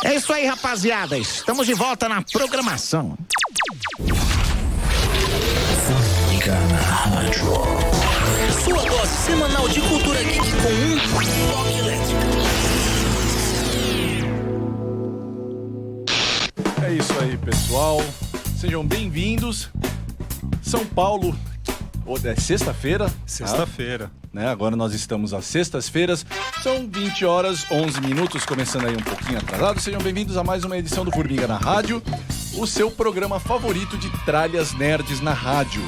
É isso aí, rapaziada. Estamos de volta na programação. Formiga na Rádio. Sua dose semanal de cultura geek com um toque elétrico. É isso aí, pessoal. Sejam bem-vindos. São Paulo, é sexta-feira? Sexta-feira. Né? Agora nós estamos às sextas-feiras. São 20 horas, 11 minutos, começando aí um pouquinho atrasado. Sejam bem-vindos a mais uma edição do Formiga na Rádio, o seu programa favorito de tralhas nerds na rádio.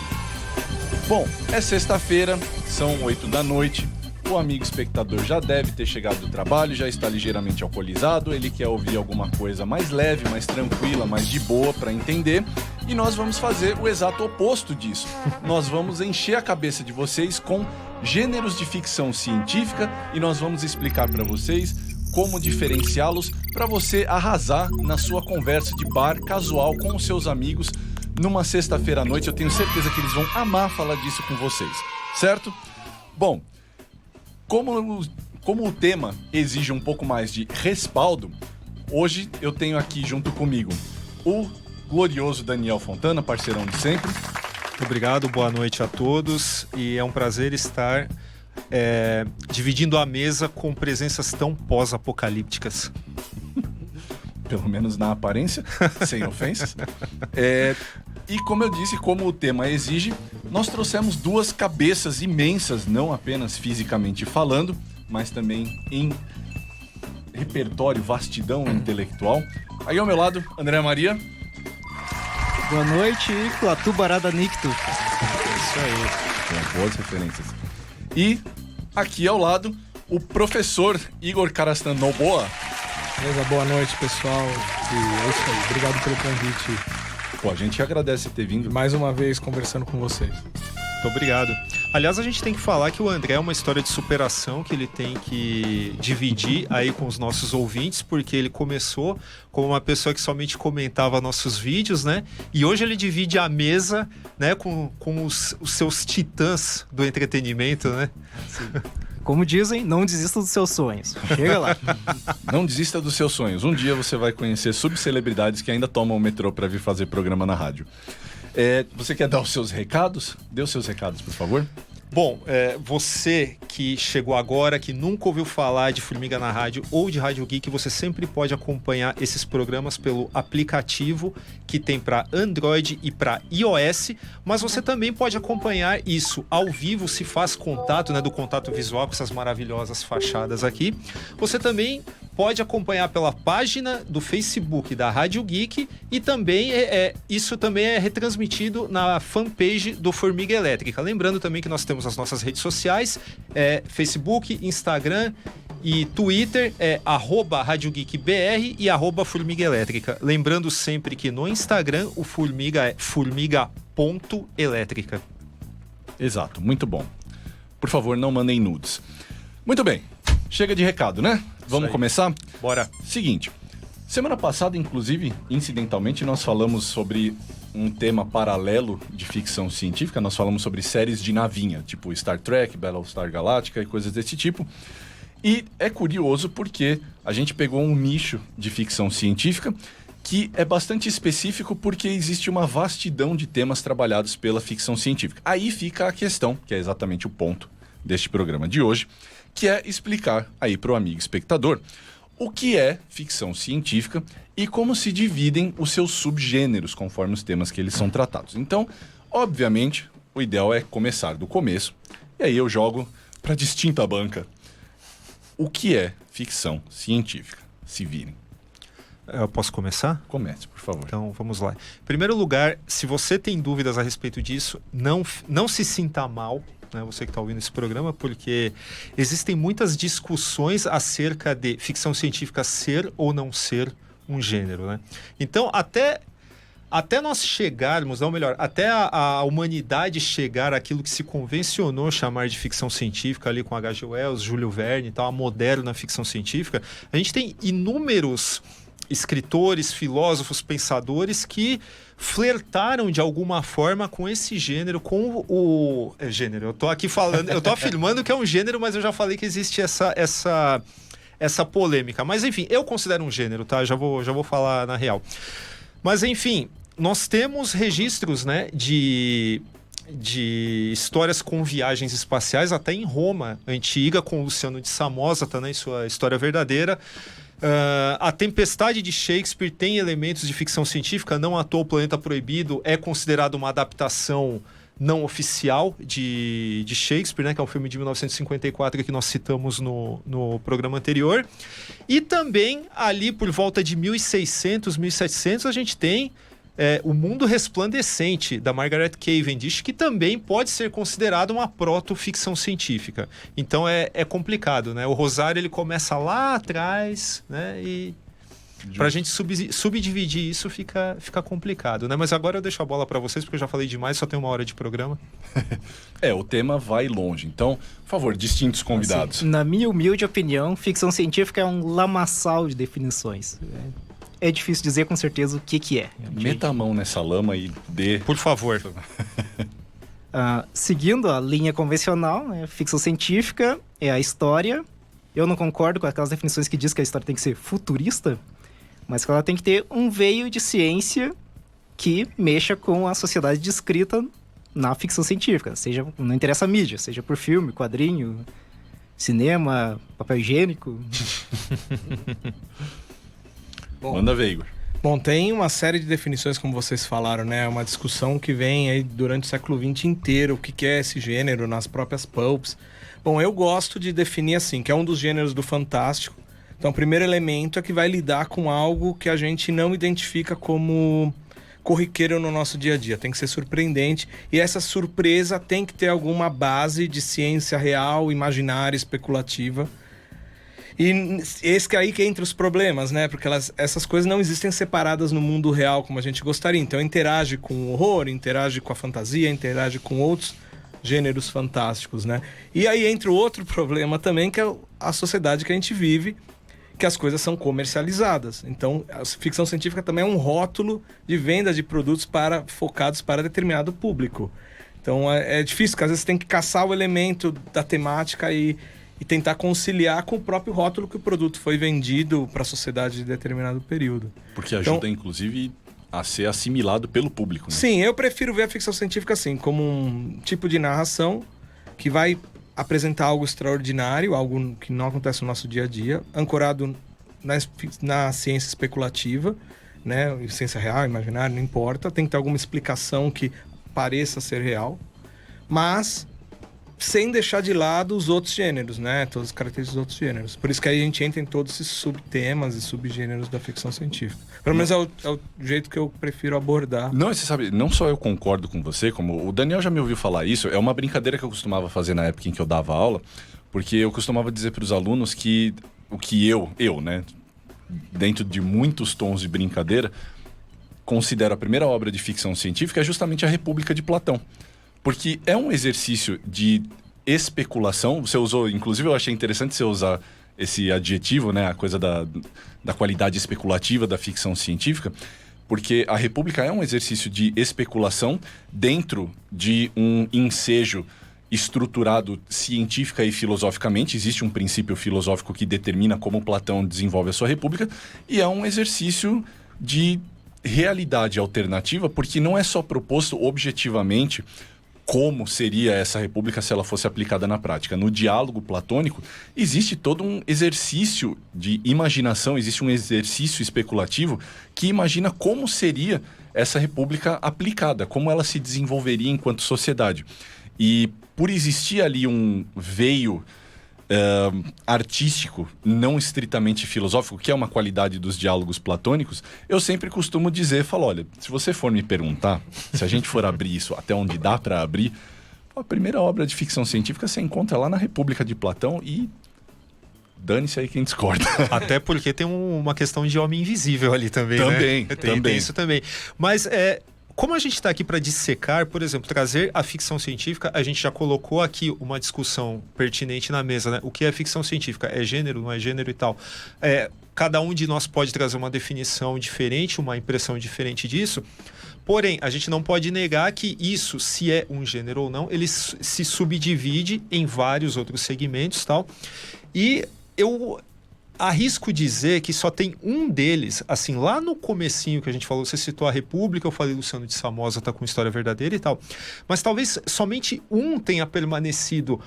Bom, é sexta-feira, são 8 da noite. O amigo espectador já deve ter chegado do trabalho, já está ligeiramente alcoolizado. Ele quer ouvir alguma coisa mais leve, mais tranquila, mais de boa para entender. E nós vamos fazer o exato oposto disso. Nós vamos encher a cabeça de vocês com gêneros de ficção científica e nós vamos explicar para vocês como diferenciá-los para você arrasar na sua conversa de bar casual com os seus amigos numa sexta-feira à noite. Eu tenho certeza que eles vão amar falar disso com vocês, certo? Bom, como o tema exige um pouco mais de respaldo, hoje eu tenho aqui junto comigo o glorioso Daniel Fontana, parceirão de sempre. Muito obrigado, boa noite a todos. E é um prazer estar dividindo a mesa com presenças tão pós-apocalípticas. Pelo menos na aparência, sem ofensas. E como eu disse, como o tema exige, nós trouxemos duas cabeças imensas, não apenas fisicamente falando, mas também em repertório, vastidão intelectual. Aí ao meu lado, André Maria. Boa noite, Icto, Barada Nicto. Isso aí. Boas referências. E aqui ao lado, o professor Igor Karastan Noboa. Beleza, boa noite, pessoal. E é isso aí. Obrigado pelo convite. Pô, a gente agradece ter vindo. Mais uma vez conversando com vocês. Muito obrigado. Aliás, a gente tem que falar que o André é uma história de superação que ele tem que dividir aí com os nossos ouvintes, porque ele começou como uma pessoa que somente comentava nossos vídeos, né? E hoje ele divide a mesa, né, com os seus titãs do entretenimento, né? Sim. Como dizem, não desista dos seus sonhos. Chega lá. Não desista dos seus sonhos. Um dia você vai conhecer subcelebridades que ainda tomam o metrô para vir fazer programa na rádio. Você quer dar os seus recados? Dê os seus recados, por favor. Bom, você que chegou agora, que nunca ouviu falar de Formiga na Rádio ou de Rádio Geek, você sempre pode acompanhar esses programas pelo aplicativo que tem para Android e para iOS, mas você também pode acompanhar isso ao vivo, se faz contato, né, do contato visual com essas maravilhosas fachadas aqui. Você também pode acompanhar pela página do Facebook da Rádio Geek e também isso também é retransmitido na fanpage do Formiga Elétrica. Lembrando também que nós temos as nossas redes sociais, Facebook, Instagram e Twitter, @RádioGeekBR e @Formiga Elétrica. Lembrando sempre que no Instagram o Formiga é formiga.elétrica. Exato, muito bom. Por favor, não mandem nudes. Muito bem, chega de recado, né? Vamos começar? Bora. Seguinte, semana passada, inclusive, incidentalmente, nós falamos sobre um tema paralelo de ficção científica. Nós falamos sobre séries de navinha, tipo Star Trek, Battlestar Galactica e coisas desse tipo. E é curioso porque a gente pegou um nicho de ficção científica que é bastante específico porque existe uma vastidão de temas trabalhados pela ficção científica. Aí fica a questão, que é exatamente o ponto deste programa de hoje, que é explicar aí para o amigo espectador o que é ficção científica e como se dividem os seus subgêneros conforme os temas que eles são tratados. Então, obviamente, o ideal é começar do começo, e aí eu jogo para distinta banca. O que é ficção científica? Se virem. Eu posso começar? Comece, por favor. Então, vamos lá. Em primeiro lugar, se você tem dúvidas a respeito disso, não se sinta mal, né, você que está ouvindo esse programa, porque existem muitas discussões acerca de ficção científica ser ou não ser um gênero, né? Então, até nós chegarmos, ou melhor, até a humanidade chegar àquilo que se convencionou chamar de ficção científica, ali com H.G. Wells, Júlio Verne e tal, a moderna ficção científica, a gente tem inúmeros escritores, filósofos, pensadores que flertaram de alguma forma com esse gênero, com o gênero. Eu tô aqui falando, eu tô afirmando que é um gênero, mas eu já falei que existe essa essa polêmica. Mas enfim, eu considero um gênero, tá? Já vou falar na real. Mas enfim, nós temos registros, né, de histórias com viagens espaciais, até em Roma antiga, com Luciano de Samosata, né, em sua História Verdadeira. A Tempestade de Shakespeare tem elementos de ficção científica, não à toa O Planeta Proibido é considerado uma adaptação não oficial de Shakespeare, né, que é um filme de 1954 que nós citamos no programa anterior. E também ali por volta de 1600, 1700 a gente tem O Mundo Resplandecente, da Margaret Cavendish, que também pode ser considerado uma proto-ficção científica. Então é complicado, né? O Rosário ele começa lá atrás, né? E pra gente subdividir isso fica complicado, né? Mas agora eu deixo a bola para vocês, porque eu já falei demais, só tem 1 hora de programa. O tema vai longe. Então, por favor, distintos convidados. Assim, na minha humilde opinião, ficção científica é um lamaçal de definições. É difícil dizer com certeza o que é. Meta a mão nessa lama e dê... Por favor. Seguindo a linha convencional, né, ficção científica é a história. Eu não concordo com aquelas definições que diz que a história tem que ser futurista, mas que ela tem que ter um veio de ciência que mexa com a sociedade descrita na ficção científica. Seja, não interessa a mídia, seja por filme, quadrinho, cinema, papel higiênico. Manda ver, Igor. Bom, tem uma série de definições, como vocês falaram, né? Uma discussão que vem aí durante o século XX inteiro, o que é esse gênero nas próprias pulps. Bom, eu gosto de definir assim, que é um dos gêneros do fantástico. Então, o primeiro elemento é que vai lidar com algo que a gente não identifica como corriqueiro no nosso dia a dia. Tem que ser surpreendente. E essa surpresa tem que ter alguma base de ciência real, imaginária, especulativa. E esse que aí que entra os problemas, né? Porque essas coisas não existem separadas no mundo real como a gente gostaria. Então, interage com o horror, interage com a fantasia, interage com outros gêneros fantásticos, né? E aí entra o outro problema também, que é a sociedade que a gente vive, que as coisas são comercializadas. Então, a ficção científica também é um rótulo de venda de produtos focados para determinado público. Então, é difícil, porque às vezes você tem que caçar o elemento da temática e tentar conciliar com o próprio rótulo que o produto foi vendido para a sociedade de determinado período. Porque ajuda, inclusive, a ser assimilado pelo público, né? Sim, eu prefiro ver a ficção científica assim, como um tipo de narração que vai apresentar algo extraordinário, algo que não acontece no nosso dia a dia, ancorado na ciência especulativa, né? Ciência real, imaginária, não importa. Tem que ter alguma explicação que pareça ser real, mas sem deixar de lado os outros gêneros, né? Todas as características dos outros gêneros. Por isso que aí a gente entra em todos esses subtemas e subgêneros da ficção científica. Pelo menos é o jeito que eu prefiro abordar. Não, você sabe, não só eu concordo com você, como o Daniel já me ouviu falar isso, é uma brincadeira que eu costumava fazer na época em que eu dava aula, porque eu costumava dizer para os alunos que o que eu, né, dentro de muitos tons de brincadeira, considero a primeira obra de ficção científica é justamente a República de Platão. Porque é um exercício de especulação. Você usou, inclusive eu achei interessante você usar esse adjetivo, né? A coisa da qualidade especulativa da ficção científica. Porque a República é um exercício de especulação dentro de um ensejo estruturado científica e filosoficamente. Existe um princípio filosófico que determina como Platão desenvolve a sua República. E é um exercício de realidade alternativa, porque não é só proposto objetivamente como seria essa república se ela fosse aplicada na prática. No diálogo platônico, existe todo um exercício de imaginação, existe um exercício especulativo que imagina como seria essa república aplicada, como ela se desenvolveria enquanto sociedade. E por existir ali um veio artístico, não estritamente filosófico, que é uma qualidade dos diálogos platônicos, eu sempre costumo dizer, falo, olha, se você for me perguntar, se a gente for abrir isso até onde dá para abrir, a primeira obra de ficção científica você encontra lá na República de Platão e dane-se aí quem discorda. Até porque tem uma questão de homem invisível ali também, também, né? Também. Tem isso também. Mas como a gente está aqui para dissecar, por exemplo, trazer a ficção científica, a gente já colocou aqui uma discussão pertinente na mesa, né? O que é ficção científica? É gênero, não é gênero e tal? Cada um de nós pode trazer uma definição diferente, uma impressão diferente disso. Porém, a gente não pode negar que isso, se é um gênero ou não, ele se subdivide em vários outros segmentos e tal. E arrisco dizer que só tem um deles, assim, lá no comecinho que a gente falou, você citou a República, eu falei Luciano de Samoza tá com história verdadeira e tal, mas talvez somente um tenha permanecido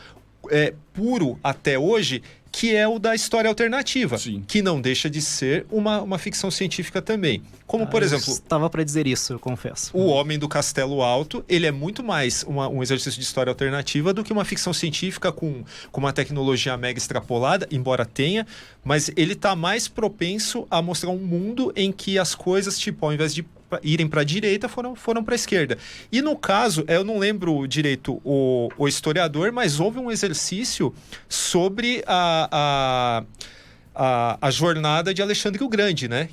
puro até hoje, que é o da história alternativa, Sim. que não deixa de ser uma ficção científica também. Como, por exemplo, Estava para dizer isso, eu confesso. O Homem do Castelo Alto, ele é muito mais um exercício de história alternativa do que uma ficção científica com uma tecnologia mega extrapolada, embora tenha, mas ele está mais propenso a mostrar um mundo em que as coisas, tipo, ao invés de irem para a direita, foram para a esquerda. E no caso, eu não lembro direito o historiador, mas houve um exercício sobre a jornada de Alexandre o Grande, né?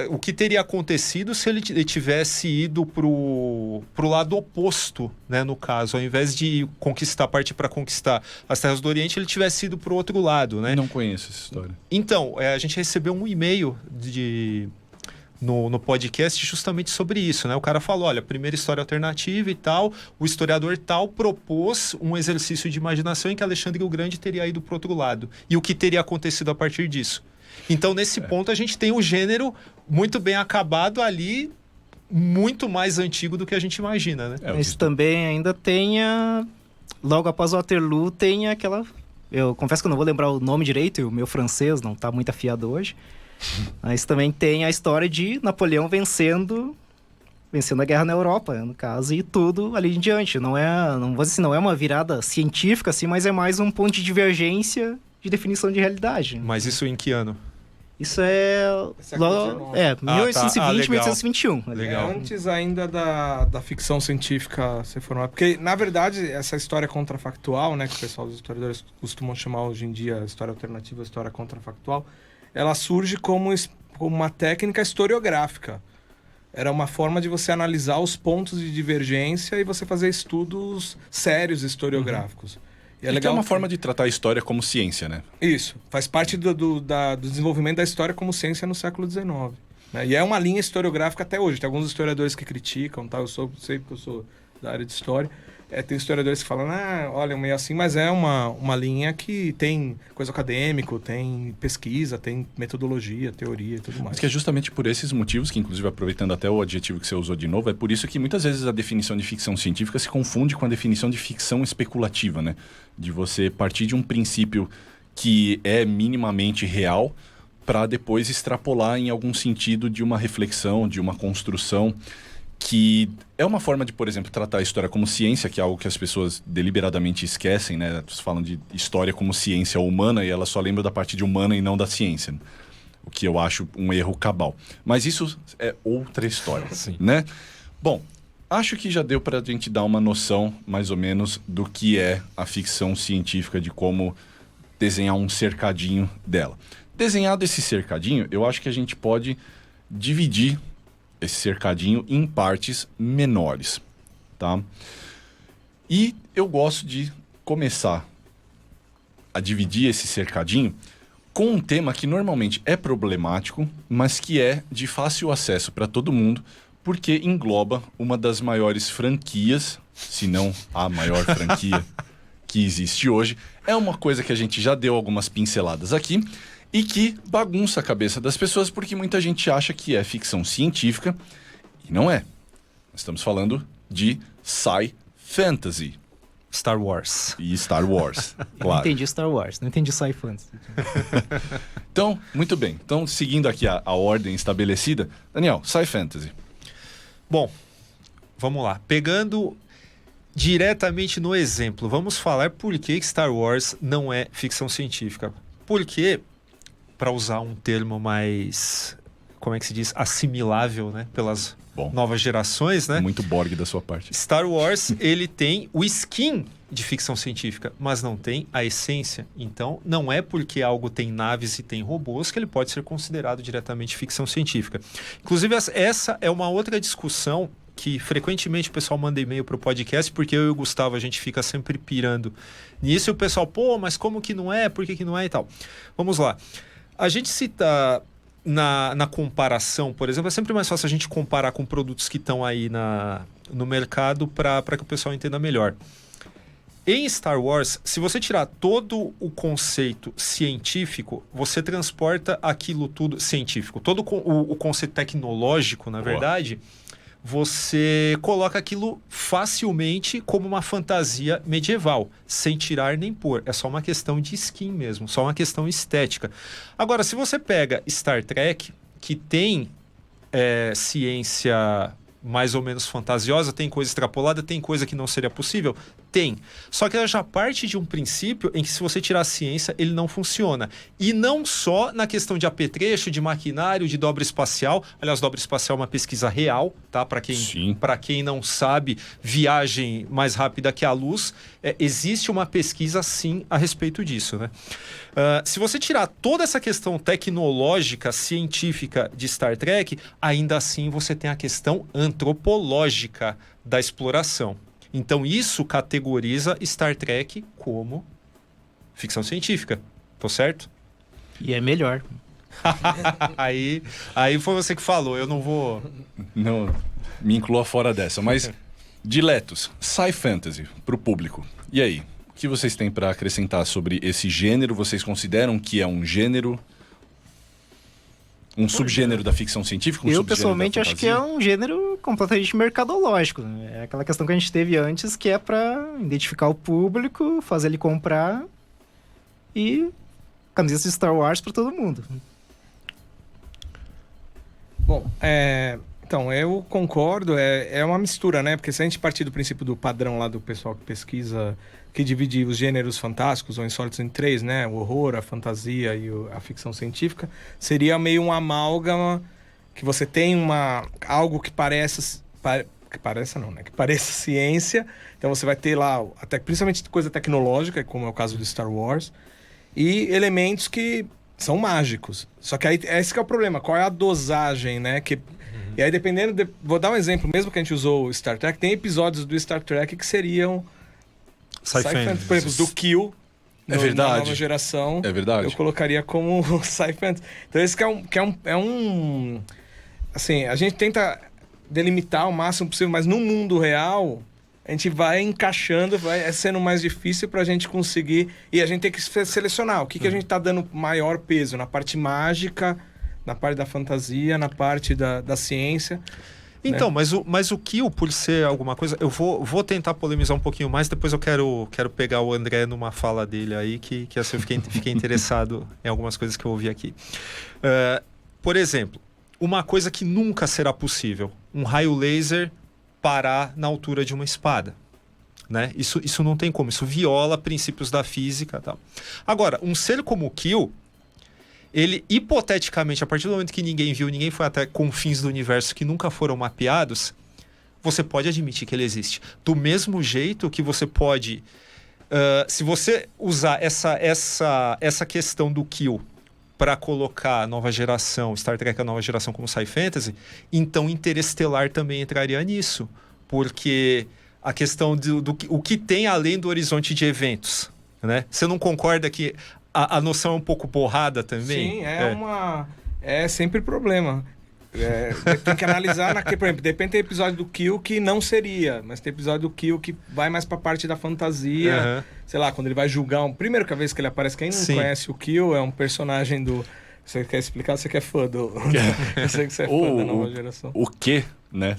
O que teria acontecido se ele tivesse ido pro lado oposto, né? No caso, ao invés de partir para conquistar as terras do Oriente, ele tivesse ido pro outro lado, né? Não conheço essa história. Então, a gente recebeu um e-mail no podcast justamente sobre isso, né? O cara falou, olha, primeira história alternativa e tal, o historiador tal propôs um exercício de imaginação em que Alexandre o Grande teria ido para o outro lado. E o que teria acontecido a partir disso? Então, nesse ponto, a gente tem o gênero muito bem acabado ali, muito mais antigo do que a gente imagina, né? Mas também ainda logo após o Waterloo, tem aquela... Eu confesso que eu não vou lembrar o nome direito, e o meu francês não está muito afiado hoje. Mas também tem a história de Napoleão vencendo a guerra na Europa, no caso, e tudo ali em diante. Não vou dizer assim, não é uma virada científica, assim, mas é mais um ponto de divergência de definição de realidade. Mas isso em que ano? Isso é... Século 1820, legal. 1821. Legal. Antes ainda da ficção científica ser formada. Porque, na verdade, essa história contrafactual, né, que o pessoal dos historiadores costumam chamar hoje em dia história alternativa, história contrafactual, ela surge como uma técnica historiográfica. Era uma forma de você analisar os pontos de divergência e você fazer estudos sérios historiográficos. E É uma forma de tratar a história como ciência, né? Isso. Faz parte do desenvolvimento da história como ciência no século XIX. Né? E é uma linha historiográfica até hoje. Tem alguns historiadores que criticam, tá? Sei que eu sou da área de história. Tem historiadores que falam, olha, meio assim, mas é uma linha que tem coisa acadêmica, tem pesquisa, tem metodologia, teoria e tudo mais. Mas que é justamente por esses motivos, que inclusive aproveitando até o adjetivo que você usou de novo, é por isso que muitas vezes a definição de ficção científica se confunde com a definição de ficção especulativa, né? De você partir de um princípio que é minimamente real para depois extrapolar em algum sentido de uma reflexão, de uma construção, que é uma forma de, por exemplo, tratar a história como ciência, que é algo que as pessoas deliberadamente esquecem, né? Elas falam de história como ciência humana e elas só lembram da parte de humana e não da ciência, né? O que eu acho um erro cabal. Mas isso é outra história, né? Bom, acho que já deu para a gente dar uma noção, mais ou menos, do que é a ficção científica, de como desenhar um cercadinho dela. Desenhado esse cercadinho, eu acho que a gente pode dividir esse cercadinho em partes menores, tá? E eu gosto de começar a dividir esse cercadinho com um tema que normalmente é problemático, mas que é de fácil acesso para todo mundo, porque engloba uma das maiores franquias, se não a maior franquia que existe hoje. É uma coisa que a gente já deu algumas pinceladas aqui, e que bagunça a cabeça das pessoas, porque muita gente acha que é ficção científica, e não é. Nós estamos falando de sci-fantasy. Star Wars. E Star Wars, claro. Não entendi Star Wars, não entendi sci-fantasy. Então, muito bem. Então, seguindo aqui a ordem estabelecida, Daniel, sci-fantasy. Bom, vamos lá. Pegando diretamente no exemplo, vamos falar por que Star Wars não é ficção científica. Porque, para usar um termo mais, como é que se diz, assimilável, né, pelas novas gerações, né? Muito Borg da sua parte. Star Wars, ele tem o skin de ficção científica, mas não tem a essência. Então, não é porque algo tem naves e tem robôs que ele pode ser considerado diretamente ficção científica. Inclusive, essa é uma outra discussão que frequentemente o pessoal manda e-mail para o podcast, porque eu e o Gustavo, a gente fica sempre pirando nisso, e o pessoal, mas como que não é? Por que não é e tal? Vamos lá. A gente cita na comparação, por exemplo, é sempre mais fácil a gente comparar com produtos que estão aí no mercado para que o pessoal entenda melhor. Em Star Wars, se você tirar todo o conceito científico, você transporta aquilo tudo científico, todo o conceito tecnológico, na verdade, você coloca aquilo facilmente como uma fantasia medieval, sem tirar nem pôr. É só uma questão de skin mesmo, só uma questão estética. Agora, se você pega Star Trek, que tem ciência mais ou menos fantasiosa, tem coisa extrapolada, tem coisa que não seria possível? Tem. Só que ela já parte de um princípio em que se você tirar a ciência, ele não funciona. E não só na questão de apetrecho, de maquinário, de dobra espacial. Aliás, dobra espacial é uma pesquisa real, tá? Para quem não sabe, viagem mais rápida que a luz. Existe uma pesquisa, sim, a respeito disso, né? Se você tirar toda essa questão tecnológica, científica de Star Trek, ainda assim você tem a questão antropológica da exploração. Então isso categoriza Star Trek como ficção científica. Tô certo? E é melhor. aí foi você que falou, eu não vou... Não, me inclua fora dessa. Mas, diletos, sci-fantasy pro público. E aí? O que vocês têm para acrescentar sobre esse gênero? Vocês consideram que é um gênero, um subgênero da ficção científica? Eu, pessoalmente, acho que é um gênero completamente mercadológico. É aquela questão que a gente teve antes, que é para identificar o público, fazer ele comprar e camisetas de Star Wars para todo mundo. Bom, então, eu concordo, é uma mistura, né? Porque se a gente partir do princípio do padrão lá do pessoal que pesquisa, que divide os gêneros fantásticos ou insólitos em 3, né? O horror, a fantasia e a ficção científica, seria meio um amálgama que você tem algo que pareça ciência. Então você vai ter lá, até principalmente coisa tecnológica, como é o caso do Star Wars, e elementos que são mágicos. Só que aí esse que é o problema, qual é a dosagem, né? E aí dependendo, vou dar um exemplo, mesmo que a gente usou o Star Trek, tem episódios do Star Trek que seriam sci-fantasy, por exemplo, do Kill, É verdade. na nova geração, É verdade. eu colocaria como sci-fantasy. Então esse que é um assim, a gente tenta delimitar o máximo possível, mas no mundo real a gente vai encaixando, vai sendo mais difícil pra gente conseguir, e a gente tem que selecionar o que a gente tá dando maior peso, na parte mágica, na parte da fantasia, na parte da ciência. Então, né? mas o Kill, por ser alguma coisa... Eu vou tentar polemizar um pouquinho mais, depois eu quero pegar o André numa fala dele aí, que assim eu fiquei interessado em algumas coisas que eu ouvi aqui. Por exemplo, uma coisa que nunca será possível, um raio laser parar na altura de uma espada. Né? Isso não tem como, isso viola princípios da física e tal. Agora, um ser como o Kill, ele, hipoteticamente, a partir do momento que ninguém viu, ninguém foi até confins do universo que nunca foram mapeados, você pode admitir que ele existe. Do mesmo jeito que você pode... se você usar essa questão do Kill para colocar a nova geração, Star Trek a nova geração como sci-fantasy, então Interestelar também entraria nisso. Porque a questão o que tem além do horizonte de eventos, né? Você não concorda que a noção é um pouco borrada também? Sim, é sempre problema. Tem que analisar, por exemplo, depende do episódio do Kill que não seria, mas tem episódio do Kill que vai mais pra parte da fantasia, sei lá, quando ele vai julgar primeiro que a vez que ele aparece, quem não conhece o Kill, é um personagem do... Você quer explicar? Você que é fã do... Eu sei que você é fã da nova geração. O que, né?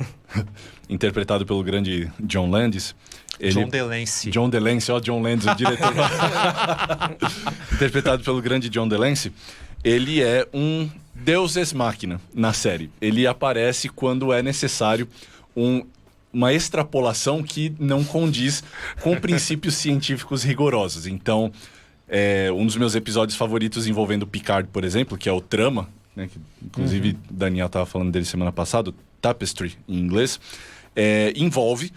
Interpretado pelo grande John Landis. John DeLancey. John DeLancey, John Landis, o diretor. Interpretado pelo grande John DeLancey. Ele é um deus ex machina na série. Ele aparece quando é necessário uma extrapolação que não condiz com princípios científicos rigorosos. Então, um dos meus episódios favoritos envolvendo Picard, por exemplo, que é o Trama, né, que inclusive o Daniel estava falando dele semana passada, Tapestry em inglês, envolve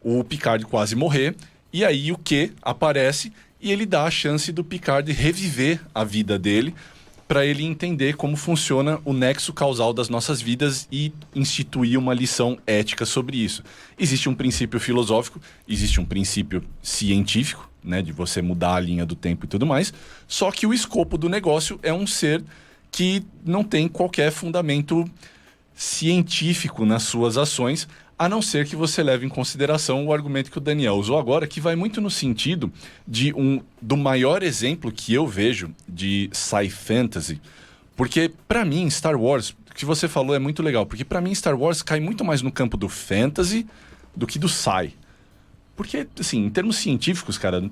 o Picard quase morrer, e aí o Q aparece e ele dá a chance do Picard reviver a vida dele para ele entender como funciona o nexo causal das nossas vidas e instituir uma lição ética sobre isso. Existe um princípio filosófico, existe um princípio científico, né, de você mudar a linha do tempo e tudo mais, só que o escopo do negócio é um ser que não tem qualquer fundamento científico nas suas ações, A não ser que você leve em consideração o argumento que o Daniel usou agora, que vai muito no sentido do maior exemplo que eu vejo de sci-fantasy. Porque, pra mim, Star Wars, o que você falou é muito legal, porque pra mim Star Wars cai muito mais no campo do fantasy do que do sci. Porque, assim, em termos científicos, cara,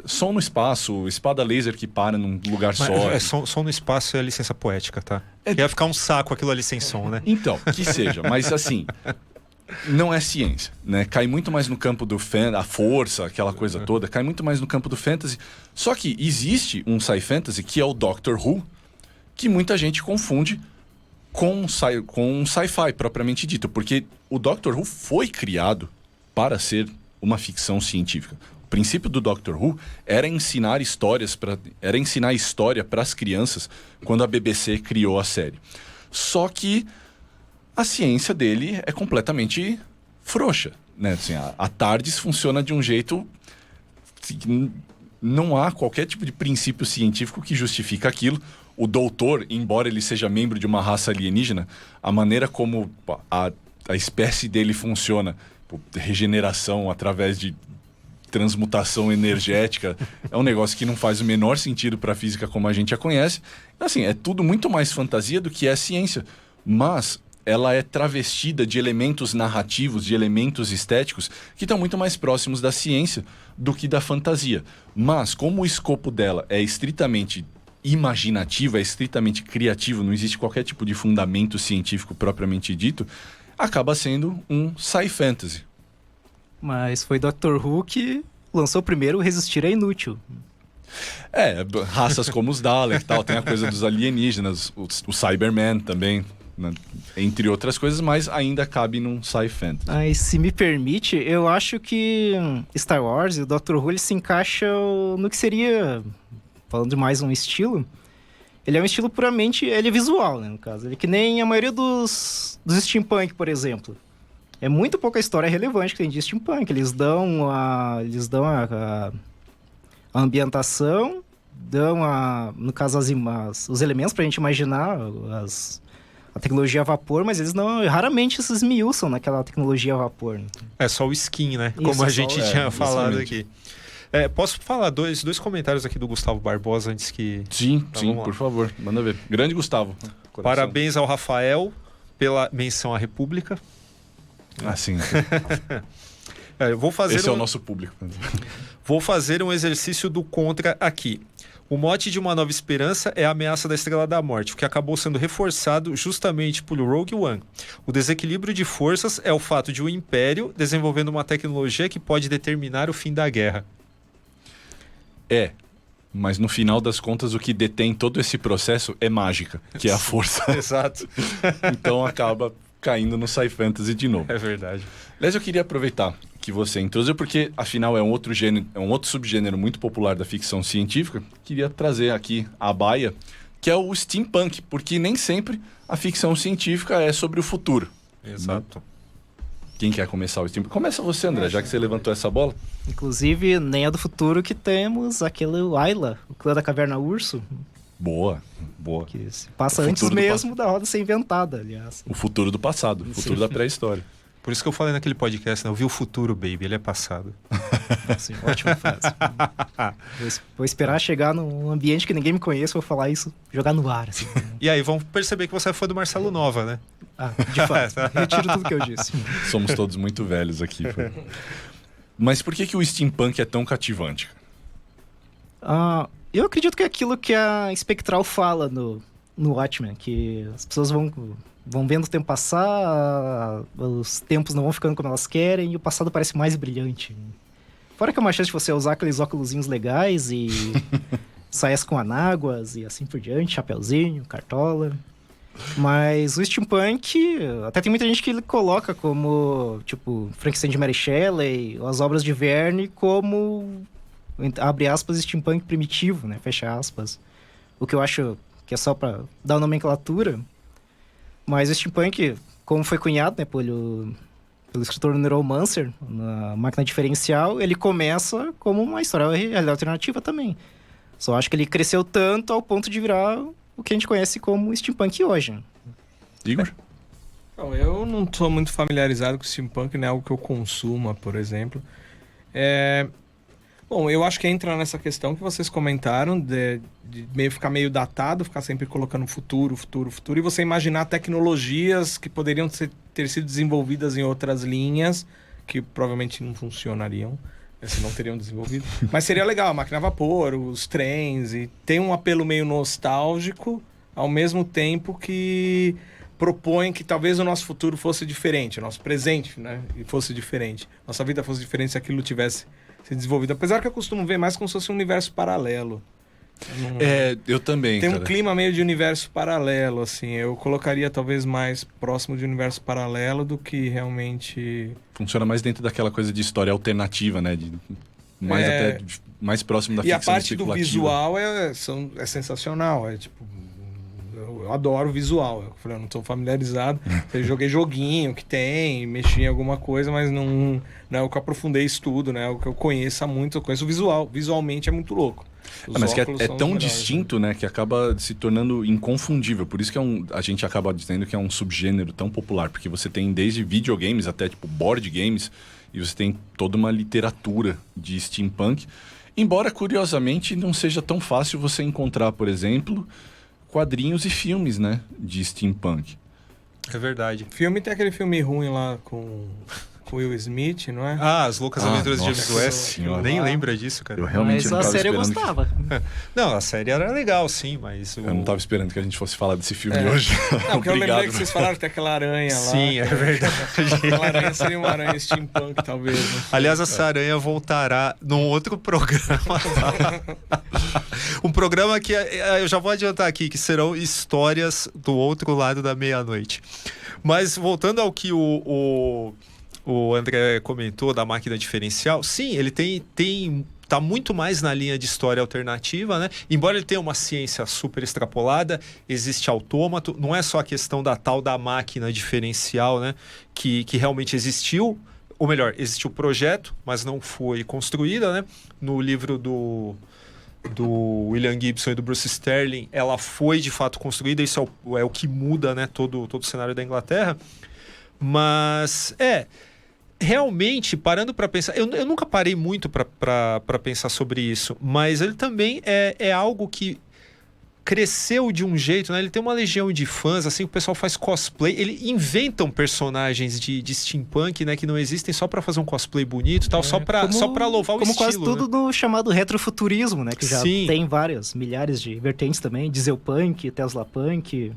som no espaço, espada laser que para num lugar só. Som no espaço é licença poética, tá? Ia ficar um saco aquilo ali sem som, né? Então, que seja, mas assim... Não é ciência, né? Cai muito mais no campo do a força, aquela coisa toda, cai muito mais no campo do fantasy. Só que existe um sci-fantasy que é o Doctor Who, que muita gente confunde com um sci-fi propriamente dito, porque o Doctor Who foi criado para ser uma ficção científica. O princípio do Doctor Who era ensinar história para as crianças quando a BBC criou a série. Só que a ciência dele é completamente frouxa, né? Assim, a TARDIS funciona de um jeito que não há qualquer tipo de princípio científico que justifica aquilo. O doutor, embora ele seja membro de uma raça alienígena, a maneira como a espécie dele funciona, regeneração através de transmutação energética, é um negócio que não faz o menor sentido para a física como a gente a conhece. Assim, é tudo muito mais fantasia do que é ciência, mas ela é travestida de elementos narrativos, de elementos estéticos que estão muito mais próximos da ciência do que da fantasia. Mas, como o escopo dela é estritamente imaginativo, é estritamente criativo, não existe qualquer tipo de fundamento científico propriamente dito, acaba sendo um sci-fantasy. Mas foi Doctor Who que lançou primeiro o Resistir é Inútil. Raças como os Dalek e tal, tem a coisa dos alienígenas, o Cyberman também, né? Entre outras coisas, mas ainda cabe num sci-fantasy. Mas se me permite, eu acho que Star Wars e o Doctor Who eles se encaixam no que seria, falando de mais um estilo, ele é um estilo puramente, ele é visual, né, no caso. Ele é que nem a maioria dos steampunk, por exemplo. É muito pouca história relevante que tem de steampunk. Eles dão a ambientação, dão no caso os elementos pra gente imaginar a tecnologia a vapor, mas eles raramente se esmiuçam naquela tecnologia a vapor. Né? É só o skin, né? Isso, como a é gente só, tinha falado exatamente. aqui. Posso falar dois comentários aqui do Gustavo Barbosa antes que... Sim, vamos lá. por favor, manda ver. Grande Gustavo. Coração. Parabéns ao Rafael pela menção à República. Sim. Eu vou fazer Esse é o nosso público. Vou fazer um exercício do contra aqui. O mote de Uma Nova Esperança é a ameaça da Estrela da Morte, o que acabou sendo reforçado justamente por Rogue One. O desequilíbrio de forças é o fato de um império desenvolvendo uma tecnologia que pode determinar o fim da guerra. Mas no final das contas o que detém todo esse processo é mágica, que é a força. Exato. Então acaba caindo no sci-fantasy de novo. É verdade. Aliás, eu queria aproveitar que você introduziu, porque afinal é um outro gênero, é um outro subgênero muito popular da ficção científica. Queria trazer aqui a baia, que é o steampunk, porque nem sempre a ficção científica é sobre o futuro. Exato. Quem quer começar o steampunk? Começa você, André, já que você levantou essa bola. Inclusive, nem é do futuro que temos aquele Ayla, o clã da Caverna Urso, Boa. que se passa O antes futuro do mesmo da roda ser inventada, aliás. O futuro do passado, o futuro da pré-história. Por isso que eu falei naquele podcast, né? Eu vi o futuro, baby, ele é passado. Sim, ótima frase. Vou esperar chegar num ambiente que ninguém me conhece, vou falar isso, jogar no ar. Assim. E aí vão perceber que você é fã do Marcelo Nova, né? De fato, retiro tudo que eu disse. Somos todos muito velhos aqui. Mas por que o steampunk é tão cativante? Eu acredito que é aquilo que a Spectral fala no Watchmen, que as pessoas vão vendo o tempo passar, os tempos não vão ficando como elas querem e o passado parece mais brilhante. Fora que é uma chance de você usar aqueles óculosinhos legais e saias com anáguas e assim por diante, chapeuzinho, cartola. Mas o steampunk, até tem muita gente que ele coloca como, tipo, Frankenstein de Mary Shelley, ou as obras de Verne como, abre aspas, steampunk primitivo, né, fecha aspas. O que eu acho que é só pra dar uma nomenclatura. Mas o steampunk, como foi cunhado, né, pelo escritor Neuromancer, na Máquina Diferencial, ele começa como uma história realidade alternativa também. Só acho que ele cresceu tanto ao ponto de virar o que a gente conhece como steampunk hoje. Igor? Não, eu não sou muito familiarizado com steampunk, não é algo que eu consuma, por exemplo. Bom, eu acho que entra nessa questão que vocês comentaram de meio ficar meio datado, ficar sempre colocando futuro, e você imaginar tecnologias que poderiam ter sido desenvolvidas em outras linhas, que provavelmente não funcionariam, se não teriam desenvolvido. Mas seria legal, a máquina a vapor, os trens, e tem um apelo meio nostálgico, ao mesmo tempo que propõe que talvez o nosso futuro fosse diferente, o nosso presente, né, fosse diferente. Nossa vida fosse diferente se aquilo tivesse sido desenvolvido. Apesar que eu costumo ver mais como se fosse um universo paralelo. Eu também, Tem cara. um clima meio de universo paralelo, assim. Eu colocaria talvez mais próximo de universo paralelo do que realmente... Funciona mais dentro daquela coisa de história alternativa, né? Até mais próximo da E ficção a parte do especulativa. visual é sensacional. É tipo... Eu adoro o visual. Eu falei, eu não sou familiarizado. Eu joguei joguinho que tem, mexi em alguma coisa, mas não é o que eu aprofundei estudo, né? É o que eu conheço muito. Eu conheço o visual. Visualmente é muito louco. Mas que óculos é são tão os melhores, distinto, né? Que acaba se tornando inconfundível. Por isso que a gente acaba dizendo que é um subgênero tão popular. Porque você tem desde videogames até tipo board games. E você tem toda uma literatura de steampunk. Embora, curiosamente, não seja tão fácil você encontrar, por exemplo, quadrinhos e filmes, né? De steampunk. É verdade. Filme tem aquele filme ruim lá com Will Smith, não é? Ah, As Loucas Aventuras de James nossa West. senhora. Nem lembra disso, cara. Eu realmente Mas não a estava série eu esperando gostava. Não, a série era legal, sim, mas... Eu não estava esperando que a gente fosse falar desse filme É. hoje. Não, porque eu lembrei Obrigado. que vocês falaram que tem aquela aranha lá. Sim, é verdade. Aquela aranha seria uma aranha steampunk, talvez. Não sei. Aliás, essa aranha voltará num outro programa. Um programa que eu já vou adiantar aqui, que serão histórias do outro lado da meia-noite. Mas voltando ao que o André comentou da máquina diferencial, sim, ele tá muito mais na linha de história alternativa, né? Embora ele tenha uma ciência super extrapolada, existe autômato, não é só a questão da tal da máquina diferencial, né? Que realmente existiu, ou melhor, existiu o projeto, mas não foi construída, né? No livro do William Gibson e do Bruce Sterling, ela foi de fato construída, isso é o que muda, né? Todo o cenário da Inglaterra. Mas, realmente, parando para pensar, eu nunca parei muito para pensar sobre isso, mas ele também é algo que cresceu de um jeito, né? Ele tem uma legião de fãs, assim, o pessoal faz cosplay, eles inventam personagens de steampunk, né, que não existem só para fazer um cosplay bonito e tal, só para louvar o como estilo. quase tudo no chamado retrofuturismo, né? Que já Sim. tem várias, milhares de vertentes também. Dieselpunk, Teslapunk.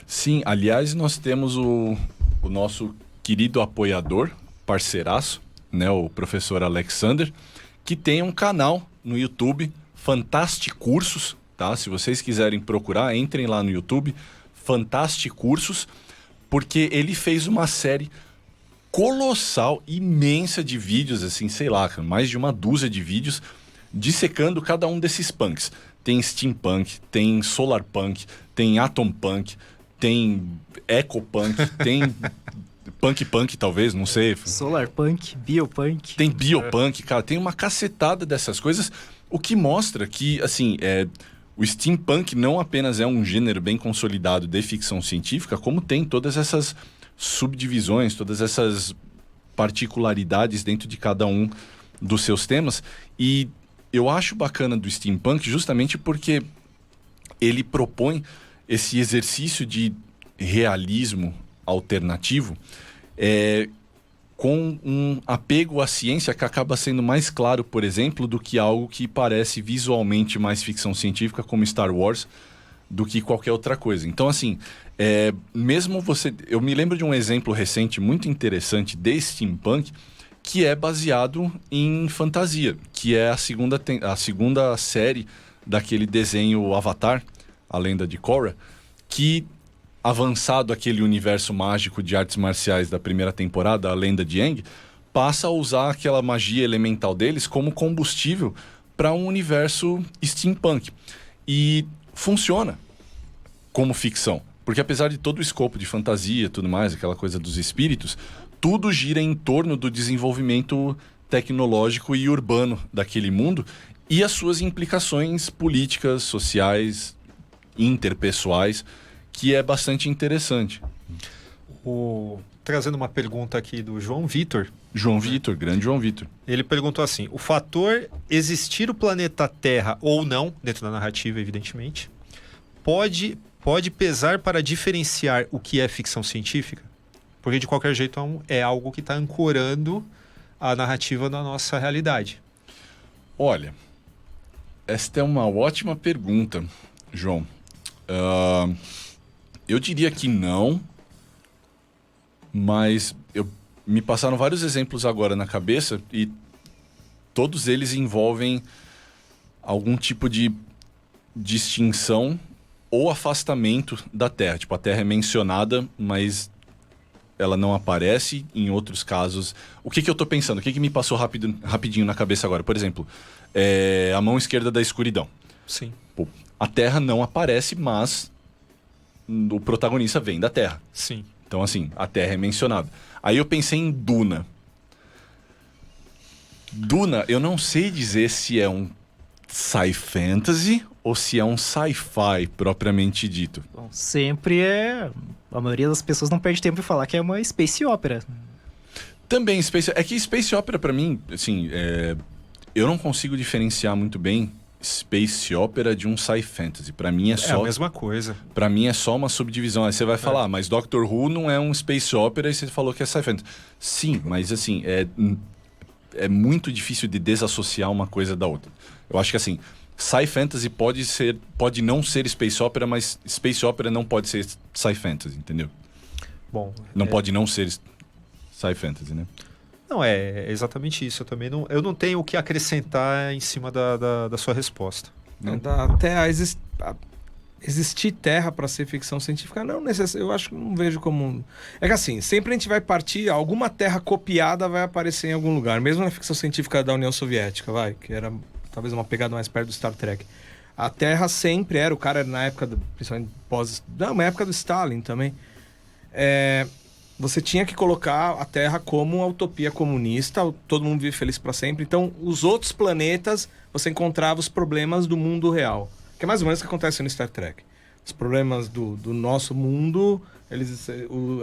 Sim, aliás, nós temos o nosso querido apoiador, parceiraço, né, o professor Alexander, que tem um canal no YouTube, Fantasticursos, tá? Se vocês quiserem procurar, entrem lá no YouTube, Fantasticursos, porque ele fez uma série colossal, imensa de vídeos, assim, sei lá, mais de uma dúzia de vídeos, dissecando cada um desses punks. Tem steampunk, tem solarpunk, tem atompunk, tem ecopunk, tem punk talvez, não sei. Solarpunk, Biopunk. Tem biopunk, cara, tem uma cacetada dessas coisas, o que mostra que, assim, o steampunk não apenas é um gênero bem consolidado de ficção científica, como tem todas essas subdivisões, todas essas particularidades dentro de cada um dos seus temas. E eu acho bacana do steampunk justamente porque ele propõe esse exercício de realismo alternativo com um apego à ciência que acaba sendo mais claro, por exemplo, do que algo que parece visualmente mais ficção científica, como Star Wars, do que qualquer outra coisa. Então, assim, mesmo você... Eu me lembro de um exemplo recente muito interessante de steampunk, que é baseado em fantasia, que é a segunda série daquele desenho Avatar, A Lenda de Korra, que, avançado aquele universo mágico de artes marciais da primeira temporada, A Lenda de Aang, passa a usar aquela magia elemental deles como combustível para um universo steampunk. E funciona como ficção, porque apesar de todo o escopo de fantasia e tudo mais, aquela coisa dos espíritos, tudo gira em torno do desenvolvimento tecnológico e urbano daquele mundo e as suas implicações políticas, sociais, interpessoais, que é bastante interessante. Trazendo uma pergunta aqui do João Vitor. João Vitor, grande João Vitor. Ele perguntou assim: o fator existir o planeta Terra ou não, dentro da narrativa, evidentemente, pode pesar para diferenciar o que é ficção científica? Porque, de qualquer jeito, é algo que está ancorando a narrativa na nossa realidade. Olha, esta é uma ótima pergunta, João. Eu diria que não, mas me passaram vários exemplos agora na cabeça e todos eles envolvem algum tipo de distinção ou afastamento da Terra. Tipo, a Terra é mencionada, mas ela não aparece. Em outros casos... O que eu tô pensando? O que me passou rapidinho na cabeça agora? Por exemplo, a mão esquerda da escuridão. Sim. Pô, a Terra não aparece, mas o protagonista vem da Terra. Sim. Então, assim, a Terra é mencionada. Aí eu pensei em Duna. Duna, eu não sei dizer se é um sci-fantasy ou se é um sci-fi propriamente dito. Bom, sempre é... A maioria das pessoas não perde tempo em falar que é uma space opera. Também, é que space opera pra mim, assim, eu não consigo diferenciar muito bem space opera de um sci-fantasy. Pra mim é só... É a mesma coisa. Pra mim é só uma subdivisão. Aí você vai falar, mas Doctor Who não é um space opera e você falou que é sci-fantasy. Sim, mas assim, é muito difícil de desassociar uma coisa da outra. Eu acho que assim, sci-fantasy pode não ser space opera, mas space opera não pode ser sci-fantasy, entendeu? Bom, não pode não ser sci-fantasy, né? Não, é exatamente isso. Eu não tenho o que acrescentar em cima da sua resposta. Até existir Terra para ser ficção científica não eu acho que não vejo como... É que assim, sempre a gente vai partir, alguma Terra copiada vai aparecer em algum lugar, mesmo na ficção científica da União Soviética, que era talvez uma pegada mais perto do Star Trek. A Terra sempre era, o cara era na época, principalmente na época do Stalin também, você tinha que colocar a Terra como uma utopia comunista, todo mundo vive feliz para sempre. Então, os outros planetas, você encontrava os problemas do mundo real. Que é mais ou menos o que acontece no Star Trek. Os problemas do nosso mundo,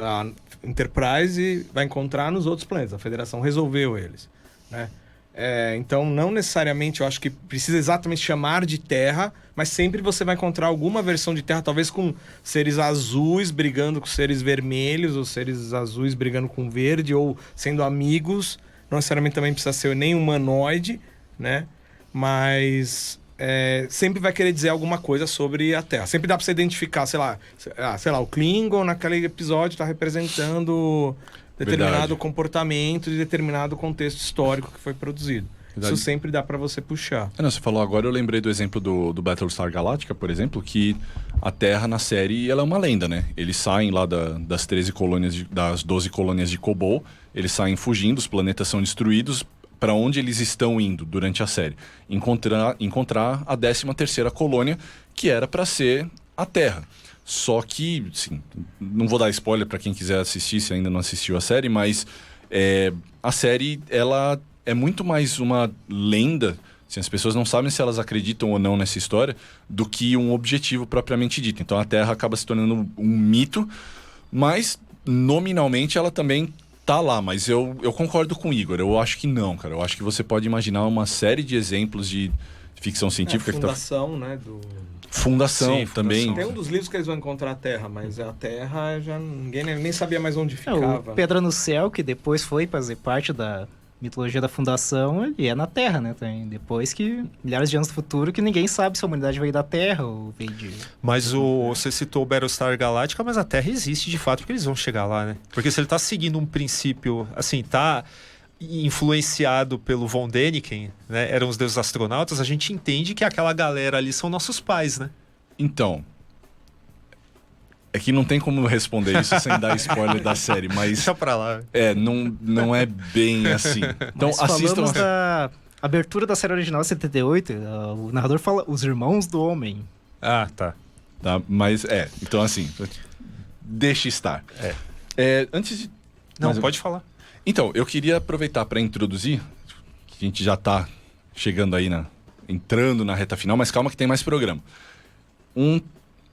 a Enterprise vai encontrar nos outros planetas. A Federação resolveu eles, né? Então, não necessariamente eu acho que precisa exatamente chamar de Terra, mas sempre você vai encontrar alguma versão de Terra, talvez com seres azuis brigando com seres vermelhos, ou seres azuis brigando com verde, ou sendo amigos. Não necessariamente também precisa ser nem humanoide, né? Mas sempre vai querer dizer alguma coisa sobre a Terra. Sempre dá pra você identificar, sei lá, o Klingon naquele episódio tá representando determinado comportamento de determinado contexto histórico que foi produzido. Verdade. Isso sempre dá pra você puxar. Você falou agora, eu lembrei do exemplo do Battlestar Galactica, por exemplo, que a Terra na série ela é uma lenda, né? Eles saem lá das 13 colônias, das 12 colônias de Kobol, eles saem fugindo, os planetas são destruídos. Para onde eles estão indo durante a série? Encontrar a 13ª colônia, que era para ser a Terra. Só que, sim, não vou dar spoiler para quem quiser assistir, se ainda não assistiu a série, mas a série ela é muito mais uma lenda, assim, as pessoas não sabem se elas acreditam ou não nessa história, do que um objetivo propriamente dito. Então a Terra acaba se tornando um mito, mas nominalmente ela também tá lá, mas eu concordo com o Igor. Eu acho que não, cara. Eu acho que você pode imaginar uma série de exemplos de ficção científica. Fundação, né? Fundação. Sim, também. Tem um dos livros que eles vão encontrar a Terra, mas a Terra já ninguém nem sabia mais onde ficava. O Pedra no Céu, que depois foi fazer parte da mitologia da Fundação, ele é na Terra, né? Tem depois que, milhares de anos no futuro, que ninguém sabe se a humanidade veio da Terra ou veio de... Mas você citou o Battlestar Galactica, mas a Terra existe de fato, porque eles vão chegar lá, né? Porque se ele tá seguindo um princípio, assim, tá influenciado pelo Von Däniken, né? Eram os deuses astronautas, a gente entende que aquela galera ali são nossos pais, né? Então... É que não tem como responder isso sem dar spoiler da série, mas... Deixa pra lá. Não é bem assim. Então mas assistam... falamos da abertura da série original, 78, o narrador fala os irmãos do homem. Ah, tá. Mas, então assim, deixe estar. Antes de... Não, pode falar. Então, eu queria aproveitar para introduzir, que a gente já tá chegando aí, entrando na reta final, mas calma que tem mais programa. Um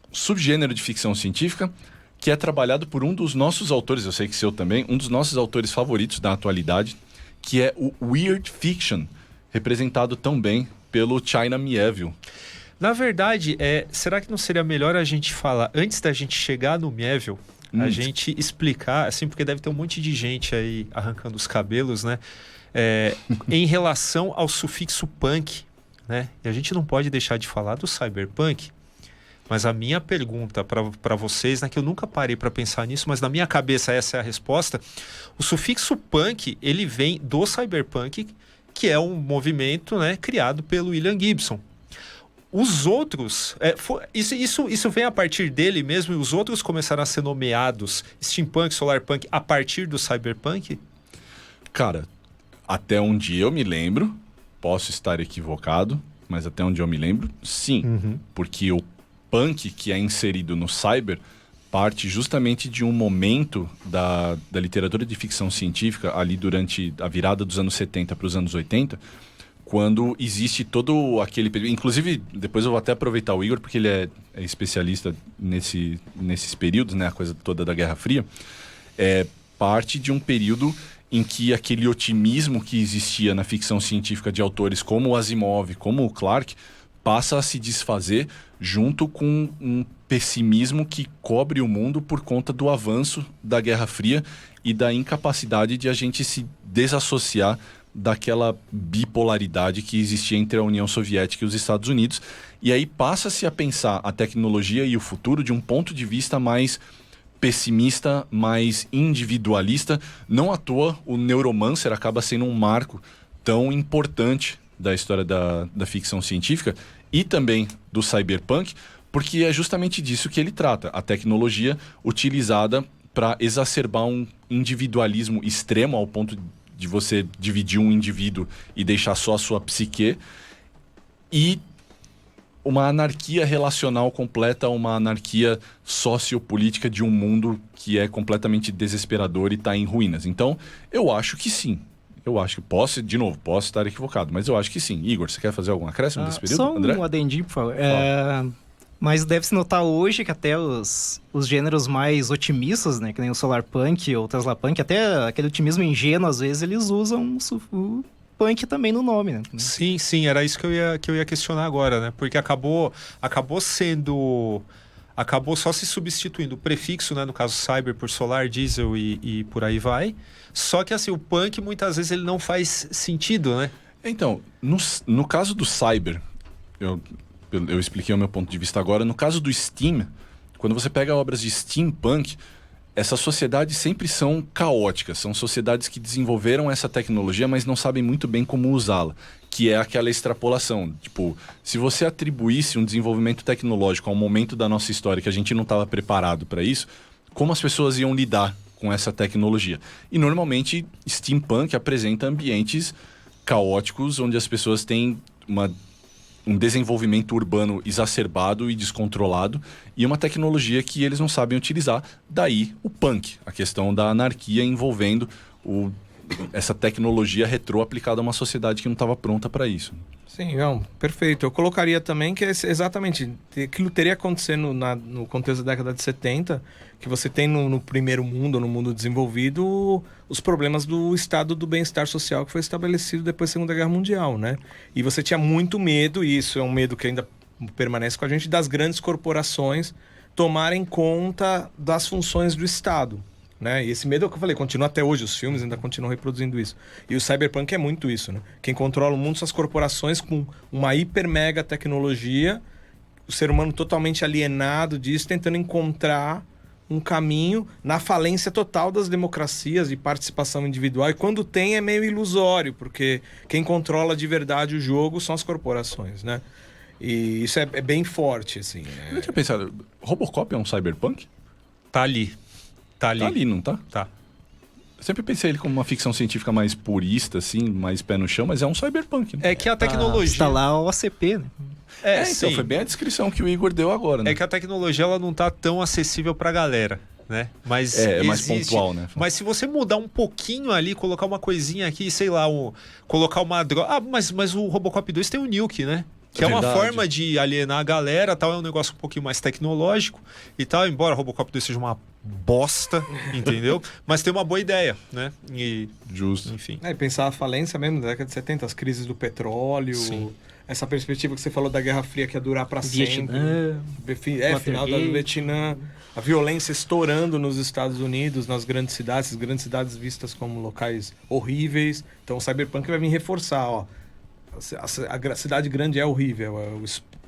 subgênero de ficção científica que é trabalhado por um dos nossos autores, eu sei que seu também, um dos nossos autores favoritos da atualidade, que é o Weird Fiction, representado tão bem pelo China Miéville. Na verdade, será que não seria melhor a gente falar, antes da gente chegar no Miéville, a gente explicar, assim, porque deve ter um monte de gente aí arrancando os cabelos, né? Em relação ao sufixo punk, né? E a gente não pode deixar de falar do cyberpunk. Mas a minha pergunta para vocês, né, que eu nunca parei para pensar nisso, mas na minha cabeça essa é a resposta. O sufixo punk, ele vem do cyberpunk, que é um movimento, né, criado pelo William Gibson. Os outros, isso vem a partir dele mesmo, e os outros começaram a ser nomeados steampunk, solarpunk, a partir do cyberpunk? Cara, até onde eu me lembro, posso estar equivocado, mas até onde eu me lembro, sim. Porque o punk que é inserido no cyber parte justamente de um momento da literatura de ficção científica ali durante a virada dos anos 70 para os anos 80, quando existe todo aquele período. Inclusive, depois eu vou até aproveitar o Igor, porque ele é especialista nesses períodos, né, a coisa toda da Guerra Fria. É parte de um período em que aquele otimismo que existia na ficção científica de autores como o Asimov, como o Clarke, passa a se desfazer junto com um pessimismo que cobre o mundo por conta do avanço da Guerra Fria e da incapacidade de a gente se desassociar daquela bipolaridade que existia entre a União Soviética e os Estados Unidos. E aí passa-se a pensar a tecnologia e o futuro de um ponto de vista mais pessimista, mais individualista. Não à toa, o Neuromancer acaba sendo um marco tão importante da história da ficção científica e também do cyberpunk, porque é justamente disso que ele trata, a tecnologia utilizada para exacerbar um individualismo extremo ao ponto de você dividir um indivíduo e deixar só a sua psique, e uma anarquia relacional completa, uma anarquia sociopolítica de um mundo que é completamente desesperador e está em ruínas. Então, eu acho que sim. Eu acho que posso estar equivocado, mas eu acho que sim. Igor, você quer fazer algum acréscimo desse período, só André? um adendinho, por favor. Mas deve-se notar hoje que até os gêneros mais otimistas, né, que nem o solarpunk ou o teslapunk, até aquele otimismo ingênuo, às vezes eles usam o punk também no nome, né? Sim, era isso que eu ia questionar agora, né? Porque acabou só se substituindo o prefixo, né, no caso cyber por solar, diesel e por aí vai. Só que assim, o punk muitas vezes ele não faz sentido, né? Então, no caso do cyber, eu expliquei o meu ponto de vista agora. No caso do Steam, quando você pega obras de steampunk, essas sociedades sempre são caóticas. São sociedades que desenvolveram essa tecnologia, mas não sabem muito bem como usá-la. Que é aquela extrapolação. Tipo, se você atribuísse um desenvolvimento tecnológico a um momento da nossa história que a gente não estava preparado para isso, como as pessoas iam lidar com essa tecnologia? E normalmente, steampunk apresenta ambientes caóticos, onde as pessoas têm um desenvolvimento urbano exacerbado e descontrolado e uma tecnologia que eles não sabem utilizar. Daí o punk, a questão da anarquia envolvendo essa tecnologia retrô aplicada a uma sociedade que não estava pronta para isso. Sim, não, perfeito. Eu colocaria também que exatamente aquilo teria acontecido no contexto da década de 70, que você tem no primeiro mundo, no mundo desenvolvido, os problemas do estado do bem-estar social que foi estabelecido depois da Segunda Guerra Mundial, né? E você tinha muito medo, e isso é um medo que ainda permanece com a gente, das grandes corporações tomarem conta das funções do Estado. Né? E esse medo é o que eu falei, continua até hoje, os filmes ainda continuam reproduzindo isso. E o cyberpunk é muito isso, né? Quem controla o mundo são as corporações com uma hiper mega tecnologia, o ser humano totalmente alienado disso, tentando encontrar um caminho na falência total das democracias de participação individual. E quando tem é meio ilusório, porque quem controla de verdade o jogo são as corporações, né? E isso é bem forte, assim. Eu não tinha pensado, Robocop é um cyberpunk? Tá ali, não tá? Tá. Eu sempre pensei ele como uma ficção científica mais purista, assim, mais pé no chão, mas é um cyberpunk, né? É que a tecnologia... Está lá o OCP, né? Então, sim. foi bem a descrição que o Igor deu agora, né? É que a tecnologia ela não tá tão acessível pra galera, né? Mas é mais pontual, né? Mas se você mudar um pouquinho ali, colocar uma coisinha aqui, sei lá, colocar uma droga... Ah, mas o Robocop 2 tem o Nuke, né? Que é uma Verdade. forma de alienar a galera, tal, é um negócio um pouquinho mais tecnológico e tal, embora Robocop 2 seja uma bosta, entendeu? Mas tem uma boa ideia, né? E, Justo. enfim. E pensar a falência mesmo da década de 70, as crises do petróleo, Sim. essa perspectiva que você falou da Guerra Fria que ia durar para sempre. Vietnã, Final do Watergate. Vietnã, a violência estourando nos Estados Unidos, nas grandes cidades, as grandes cidades vistas como locais horríveis. Então o Cyberpunk vai vir reforçar, ó. A cidade grande é horrível.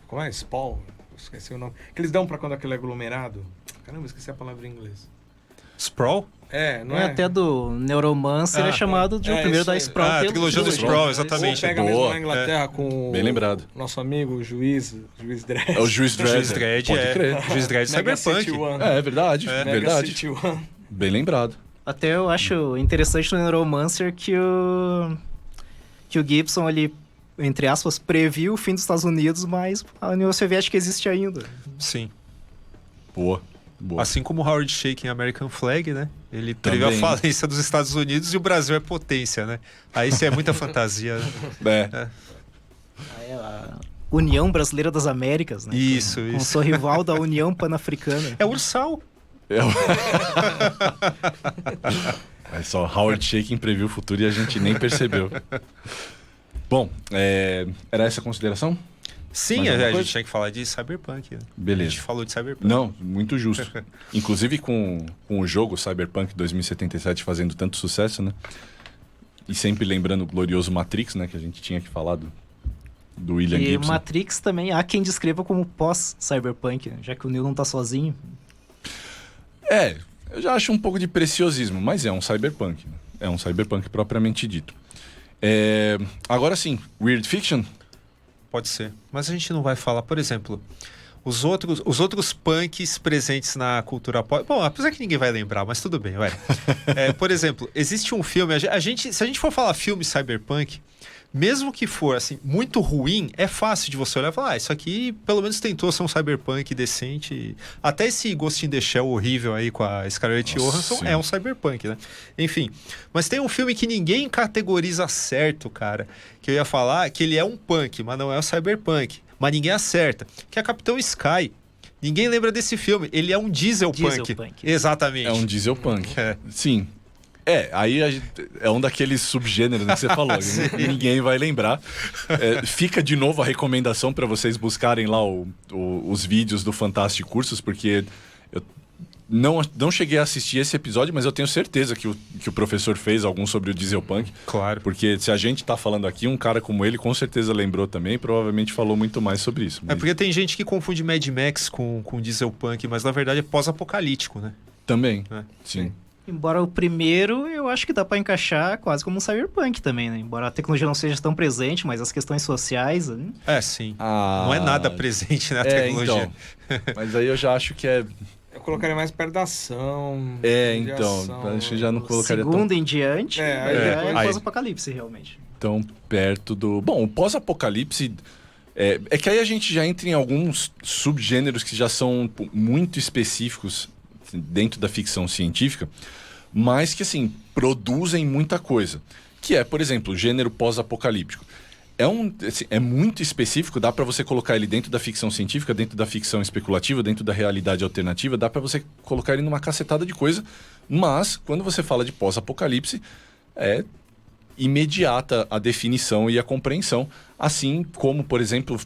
Como é? Spawn? Esqueci o nome. Que eles dão pra quando aquele é aglomerado. Caramba, esqueci a palavra em inglês. Sprawl? Não É é? até do Neuromancer é chamado de o primeiro isso da aí. Sprawl. A trilogia do Sprawl, exatamente. Ou pega Boa. mesmo na Inglaterra com Bem lembrado. o nosso amigo, o juiz Dredd. É o Juiz Dredd. Juiz Dredd, Pode crer. Juiz Dredd Mega Cyberpunk. City One. É verdade, Mega verdade. City One. Bem lembrado. Até eu acho interessante no Neuromancer que o Gibson, ele, entre aspas, previu o fim dos Estados Unidos, mas a União Soviética existe ainda. Sim. Boa. Boa. Assim como Howard Shake em American Flag, né? Ele previu a Também. falência dos Estados Unidos e o Brasil é potência, né? Aí isso é muita fantasia. Aí a União Brasileira das Américas, né? Isso, Com isso. sua rival da União Pan-Africana. É Ursal. É só Howard Shaking previu o futuro e a gente nem percebeu. Bom, era essa a consideração? Sim, Mais alguma a gente coisa? tinha que falar de Cyberpunk. Né? Beleza. A gente falou de Cyberpunk. Não, muito justo. Inclusive com o jogo Cyberpunk 2077 fazendo tanto sucesso, né? E sempre lembrando o glorioso Matrix, né? Que a gente tinha que falar do William E Gibson. Matrix também há quem descreva como pós-Cyberpunk, né? Já que o Neo não tá sozinho. Eu já acho um pouco de preciosismo, mas é um Cyberpunk. Né? É um Cyberpunk propriamente dito. Agora sim, Weird Fiction? Pode ser. Mas a gente não vai falar, por exemplo, os outros punks presentes na cultura pop. Bom, apesar que ninguém vai lembrar, mas tudo bem, vai. Por exemplo, existe um filme. Se a gente for falar filme cyberpunk, mesmo que for assim, muito ruim, é fácil de você olhar e falar: isso aqui pelo menos tentou ser um cyberpunk decente. Até esse Ghost in the Shell horrível aí com a Scarlett Johansson sim. é um cyberpunk, né? Enfim. Mas tem um filme que ninguém categoriza certo, cara. Que eu ia falar que ele é um punk, mas não é um cyberpunk. Mas ninguém acerta. Que é Capitão Sky. Ninguém lembra desse filme. Ele é um dieselpunk. Dieselpunk. Exatamente. É um dieselpunk. É. Sim. Aí é um daqueles subgêneros que você falou, que ninguém vai lembrar. Fica de novo a recomendação para vocês buscarem lá os vídeos do Fantastic Cursos, porque eu não cheguei a assistir esse episódio, mas eu tenho certeza que o professor fez algum sobre o dieselpunk. Claro. Porque se a gente tá falando aqui, um cara como ele com certeza lembrou também e provavelmente falou muito mais sobre isso. É porque tem gente que confunde Mad Max com dieselpunk, mas na verdade é pós-apocalíptico, né? Também, É. sim. Embora o primeiro, eu acho que dá pra encaixar quase como um cyberpunk também, né? Embora a tecnologia não seja tão presente, mas as questões sociais... né? Sim. Ah, Não é nada presente na tecnologia. Então. Mas aí eu já acho que é... Eu colocaria mais perto da ação. de então. ação, Acho que já não colocaria Segundo em diante, aí é aí- pós-apocalipse, realmente. tão perto do... Bom, o pós-apocalipse... É que aí a gente já entra em alguns subgêneros que já são muito específicos dentro da ficção científica, mas que, assim, produzem muita coisa. Que é, por exemplo, o gênero pós-apocalíptico. É muito específico, dá para você colocar ele dentro da ficção científica, dentro da ficção especulativa, dentro da realidade alternativa, dá para você colocar ele numa cacetada de coisa, mas quando você fala de pós-apocalipse, é imediata a definição e a compreensão, assim como, por exemplo,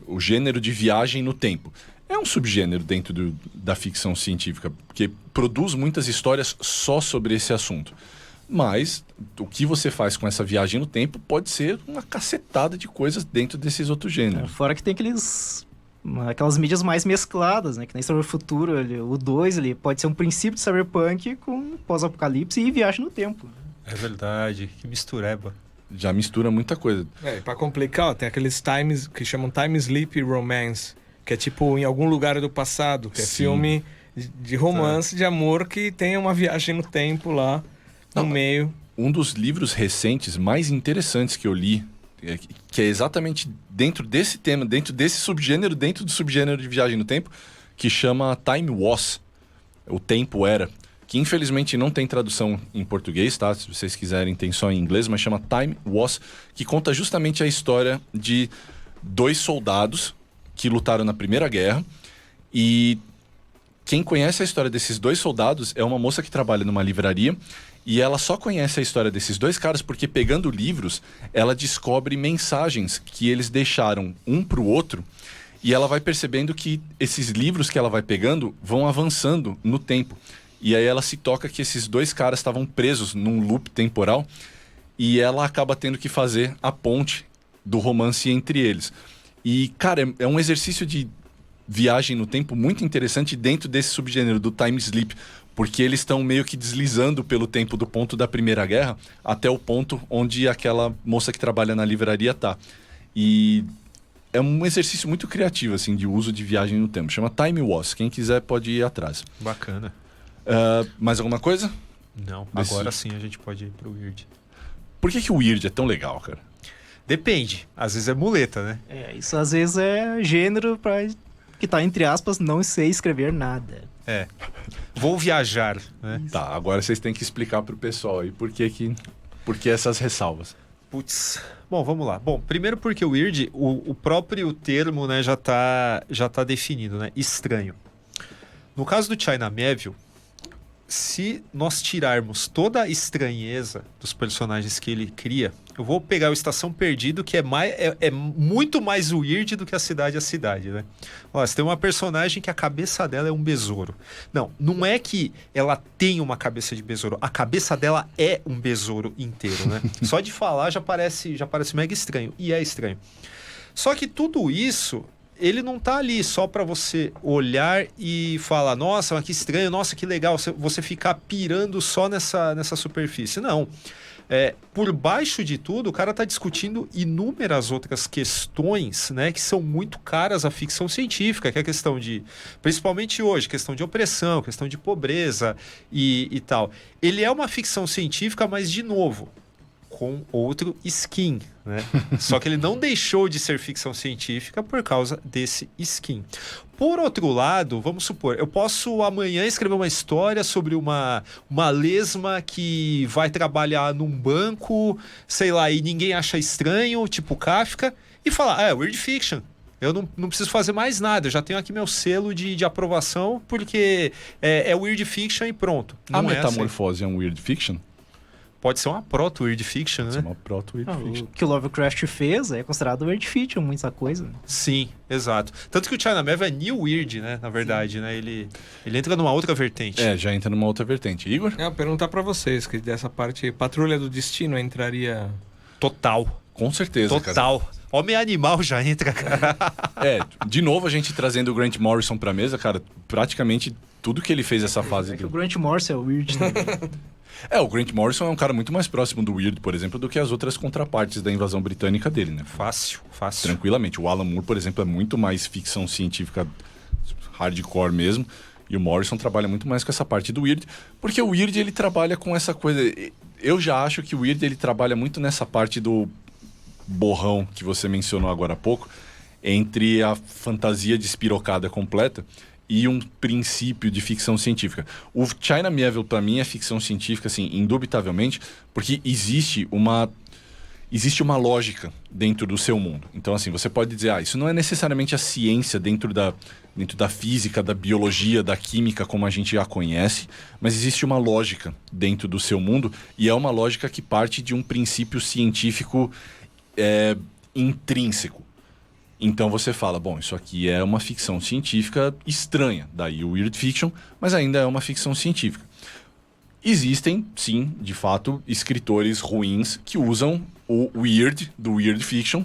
o gênero de viagem no tempo. É um subgênero dentro da ficção científica, que produz muitas histórias só sobre esse assunto. Mas o que você faz com essa viagem no tempo pode ser uma cacetada de coisas dentro desses outros gêneros. Fora que tem aquelas mídias mais mescladas, né? Que nem Sobre o Futuro, o 2, ele pode ser um princípio de cyberpunk com pós-apocalipse e viagem no tempo. É verdade. Que mistureba. Já mistura muita coisa. E pra complicar, ó, tem aqueles times que chamam Time Sleep Romance, que é tipo em algum lugar do passado, que é Sim. filme de romance, de amor, que tem uma viagem no tempo lá, no meio. Um dos livros recentes mais interessantes que eu li, que é exatamente dentro desse tema, dentro desse subgênero, dentro do subgênero de viagem no tempo, que chama Time Was, O Tempo Era, que infelizmente não tem tradução em português, tá? Se vocês quiserem, tem só em inglês, mas chama Time Was, que conta justamente a história de 2 soldados que lutaram na Primeira Guerra. E quem conhece a história desses 2 soldados é uma moça que trabalha numa livraria. E ela só conhece a história desses 2 caras porque, pegando livros, ela descobre mensagens que eles deixaram um pro outro. E ela vai percebendo que esses livros que ela vai pegando vão avançando no tempo. E aí ela se toca que esses 2 caras estavam presos num loop temporal. E ela acaba tendo que fazer a ponte do romance entre eles. E, cara, é um exercício de viagem no tempo muito interessante dentro desse subgênero do time sleep. Porque eles estão meio que deslizando pelo tempo do ponto da Primeira Guerra até o ponto onde aquela moça que trabalha na livraria tá. E é um exercício muito criativo, assim, de uso de viagem no tempo. Chama Time Was. Quem quiser pode ir atrás. Bacana. Mais alguma coisa? Não, Desse- agora sim a gente pode ir pro Weird. Por que o Weird é tão legal, cara? Depende. Às vezes é muleta, né? Isso às vezes é gênero pra que tá, entre aspas, não sei escrever nada. É. Vou viajar, né? Tá, agora vocês têm que explicar pro pessoal aí por que essas ressalvas. Putz. Bom, vamos lá. Bom, primeiro porque o Weird, o próprio termo, né, já tá definido, né? Estranho. No caso do China Miéville, se nós tirarmos toda a estranheza dos personagens que ele cria, eu vou pegar o Estação Perdido, que é muito mais weird do que a Cidade, né? Ó, você tem uma personagem que a cabeça dela é um besouro. Não é que ela tem uma cabeça de besouro, a cabeça dela é um besouro inteiro, né? Só de falar já parece mega estranho, e é estranho. Só que tudo isso, ele não tá ali só para você olhar e falar, nossa, mas que estranho, nossa, que legal, você ficar pirando só nessa superfície. Não. Por baixo de tudo, o cara está discutindo inúmeras outras questões, né, que são muito caras à ficção científica, que é a questão de, principalmente hoje, questão de opressão, questão de pobreza e tal. Ele é uma ficção científica, mas, de novo, com outro skin, né? Só que ele não deixou de ser ficção científica por causa desse skin. Por outro lado, vamos supor, eu posso amanhã escrever uma história sobre uma lesma que vai trabalhar num banco, sei lá, e ninguém acha estranho, tipo Kafka, e falar, Weird Fiction. Eu não preciso fazer mais nada, eu já tenho aqui meu selo de aprovação, porque é Weird Fiction e pronto. A Não é assim. Metamorfose é um Weird Fiction? Pode ser uma proto-Weird Fiction, Isso é né? uma proto-Weird Fiction. O que o Lovecraft fez é considerado Weird Fiction, muita coisa. Sim, exato. Tanto que o China Miéville é New Weird, né? Na verdade, né? Ele entra numa outra vertente. Já entra numa outra vertente. Igor? Eu vou perguntar pra vocês, que dessa parte, Patrulha do Destino entraria... Total. Com certeza, cara. Total. Homem Animal já entra, cara. De novo a gente trazendo o Grant Morrison pra mesa, cara, praticamente tudo que ele fez essa fase... O Grant Morrison é o Weird também. O Grant Morrison é um cara muito mais próximo do Weird, por exemplo, do que as outras contrapartes da invasão britânica dele, né? Fácil. Tranquilamente. O Alan Moore, por exemplo, é muito mais ficção científica hardcore mesmo. E o Morrison trabalha muito mais com essa parte do Weird. Porque o Weird, ele trabalha com essa coisa... Eu já acho que o Weird, ele trabalha muito nessa parte do borrão que você mencionou agora há pouco. Entre a fantasia despirocada completa e um princípio de ficção científica. O China Miéville, para mim, é ficção científica, assim, indubitavelmente, porque existe uma lógica dentro do seu mundo. Então, assim, você pode dizer, isso não é necessariamente a ciência dentro da física, da biologia, da química, como a gente já conhece, mas existe uma lógica dentro do seu mundo, e é uma lógica que parte de um princípio científico intrínseco. Então você fala, bom, isso aqui é uma ficção científica estranha, daí o Weird Fiction, mas ainda é uma ficção científica. Existem, sim, de fato, escritores ruins que usam o weird, do Weird Fiction,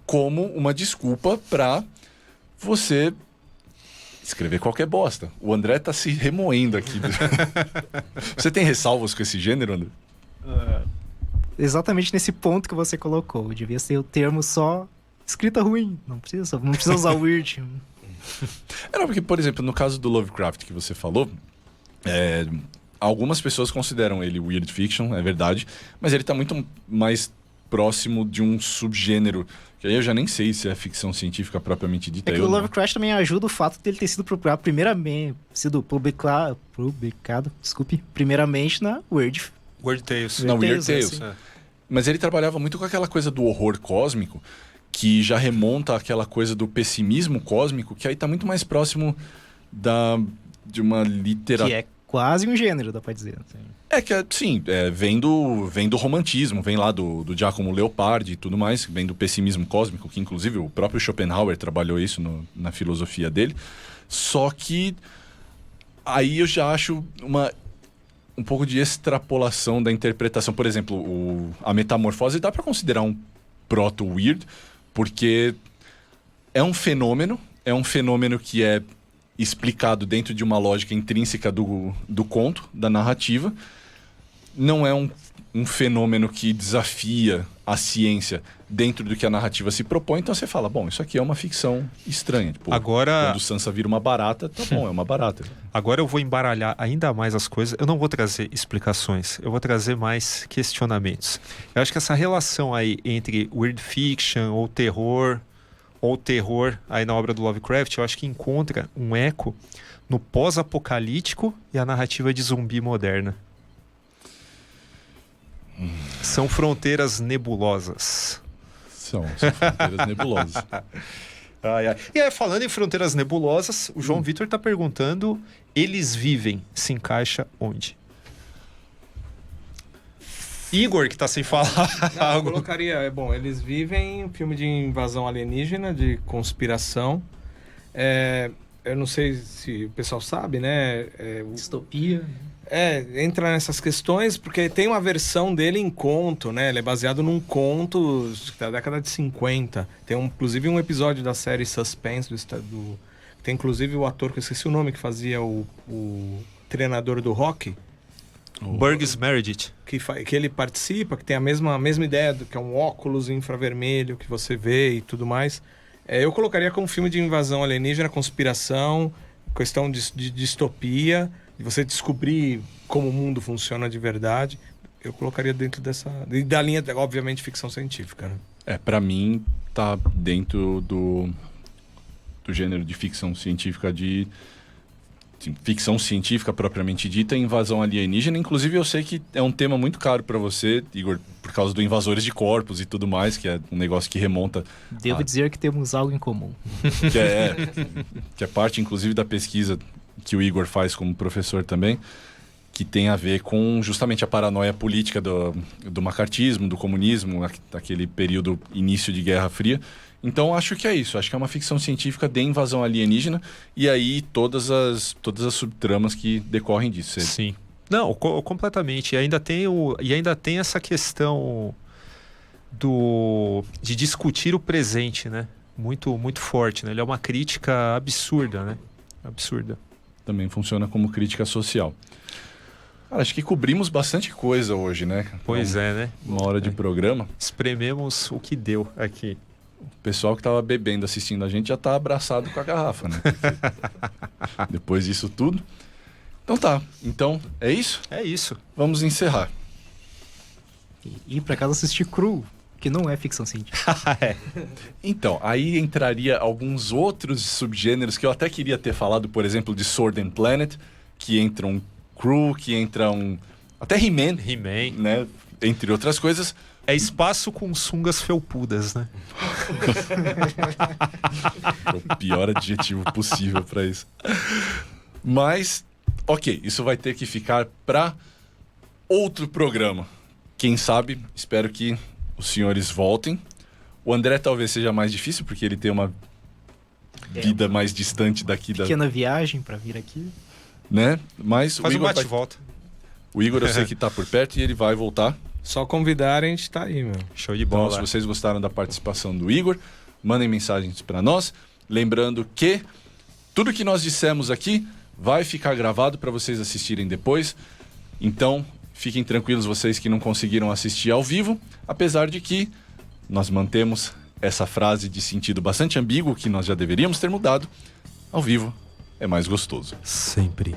como uma desculpa para você escrever qualquer bosta. O André tá se remoendo aqui. Você tem ressalvas com esse gênero, André? Exatamente nesse ponto que você colocou. Devia ser o termo só escrita ruim. Não precisa usar weird. Não, porque, por exemplo, no caso do Lovecraft que você falou, algumas pessoas consideram ele weird fiction, é verdade, mas ele tá muito mais próximo de um subgênero, que aí eu já nem sei se é ficção científica propriamente dita. É que o Lovecraft também ajuda o fato dele ter sido publicado, primeiramente na Weird Tales. Na Weird Tales, Tales. Mas ele trabalhava muito com aquela coisa do horror cósmico, que já remonta àquela coisa do pessimismo cósmico, que aí tá muito mais próximo de uma literatura... Que é quase um gênero, dá pra dizer. Assim. Vem do romantismo, vem lá do Giacomo Leopardi e tudo mais, vem do pessimismo cósmico, que inclusive o próprio Schopenhauer trabalhou isso na filosofia dele. Só que aí eu já acho um pouco de extrapolação da interpretação. Por exemplo, a metamorfose dá pra considerar um proto-weird, porque é um fenômeno que é explicado dentro de uma lógica intrínseca do conto, da narrativa. Não é um fenômeno que desafia a ciência dentro do que a narrativa se propõe. Então você fala, bom, isso aqui é uma ficção estranha. Tipo, Agora... quando o Sansa vira uma barata, tá bom, é uma barata. Agora eu vou embaralhar ainda mais as coisas. Eu não vou trazer explicações, eu vou trazer mais questionamentos. Eu acho que essa relação aí entre weird fiction ou terror aí na obra do Lovecraft, eu acho que encontra um eco no pós-apocalíptico e a narrativa de zumbi moderna. São fronteiras nebulosas. São fronteiras nebulosas. E aí, falando em fronteiras nebulosas, o João Vitor está perguntando: eles vivem, se encaixa onde? Igor, que tá sem falar. Não, eu colocaria, eles vivem em um filme de invasão alienígena, de conspiração. Eu não sei se o pessoal sabe, né? Distopia. Entra nessas questões, porque tem uma versão dele em conto, né? Ele é baseado num conto da década de 50. Tem inclusive um episódio da série Suspense, tem inclusive o ator, que eu esqueci o nome, que fazia o treinador do rock. Burgess Meredith. Que ele participa, que tem a mesma ideia, que é um óculos infravermelho que você vê e tudo mais. Eu colocaria como filme de invasão alienígena, conspiração, questão de distopia, de você descobrir como o mundo funciona de verdade. Eu colocaria dentro da linha, obviamente, ficção científica, né? Pra mim, tá dentro do gênero de ficção científica, ficção científica propriamente dita, invasão alienígena. Inclusive, eu sei que é um tema muito caro para você, Igor, por causa do Invasores de Corpos e tudo mais, que é um negócio que remonta... Devo dizer que temos algo em comum. Que é parte, inclusive, da pesquisa que o Igor faz como professor também, que tem a ver com justamente a paranoia política do macartismo, do comunismo, daquele período início de Guerra Fria. Então, acho que é isso. Acho que é uma ficção científica de invasão alienígena e aí todas as subtramas que decorrem disso. Sim. Não, completamente. E ainda tem essa questão de discutir o presente, né? Muito, muito forte, né? Ele é uma crítica absurda, né? Absurda. Também funciona como crítica social. Cara, acho que cobrimos bastante coisa hoje, né? Pois é, né? Uma hora de programa. Esprememos o que deu aqui. O pessoal que estava bebendo, assistindo a gente, já está abraçado com a garrafa, né? Depois disso tudo. Então tá. Então, é isso? É isso. Vamos encerrar. E ir pra casa assistir Cru, que não é ficção científica. Então, aí entraria alguns outros subgêneros que eu até queria ter falado, por exemplo, de Sword and Planet, que entram Cru, que entram até He-Man, né? Entre outras coisas. É espaço com sungas felpudas, né? É o pior adjetivo possível para isso. Mas, ok, isso vai ter que ficar para outro programa. Quem sabe, espero que os senhores voltem. O André talvez seja mais difícil, porque ele tem uma vida mais distante daqui. Pequena viagem para vir aqui. Né? Mas faz o Igor um bate-volta. O Igor eu sei que tá por perto e ele vai voltar. Só convidar, a gente tá aí, meu. Show de bola. Então, se vocês gostaram da participação do Igor, mandem mensagens para nós. Lembrando que tudo que nós dissemos aqui vai ficar gravado para vocês assistirem depois. Então, fiquem tranquilos vocês que não conseguiram assistir ao vivo, apesar de que nós mantemos essa frase de sentido bastante ambíguo que nós já deveríamos ter mudado. Ao vivo é mais gostoso. Sempre.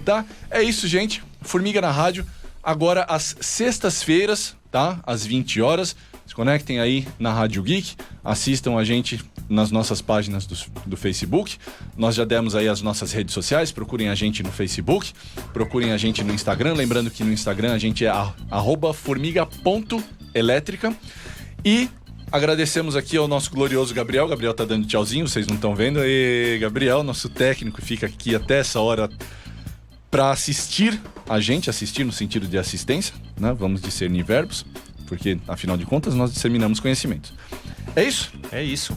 Tá? É isso, gente. Formiga na Rádio. Agora, às sextas-feiras, tá? Às 20 horas. Se conectem aí na Rádio Geek. Assistam a gente nas nossas páginas do Facebook. Nós já demos aí as nossas redes sociais. Procurem a gente no Facebook. Procurem a gente no Instagram. Lembrando que no Instagram a gente é @formiga.elétrica. E Agradecemos aqui ao nosso glorioso Gabriel. Gabriel tá dando tchauzinho, vocês não estão vendo. E Gabriel, nosso técnico, fica aqui até essa hora para assistir a gente, assistir no sentido de assistência, né? Vamos discernir verbos, porque afinal de contas nós disseminamos conhecimentos. É isso? É isso.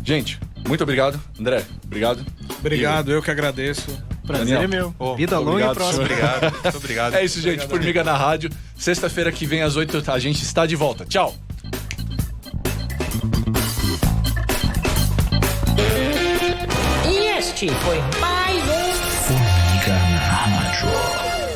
Gente, muito obrigado. André, obrigado. Obrigado, eu que agradeço. Prazer Daniel. é meu. Oh, Vida longa obrigado, e próspera. Obrigado, muito obrigado. É isso, gente. Formiga na Rádio. Sexta-feira que vem às 8 a gente está de volta. Tchau. E este foi mais um Formiga na Rádio.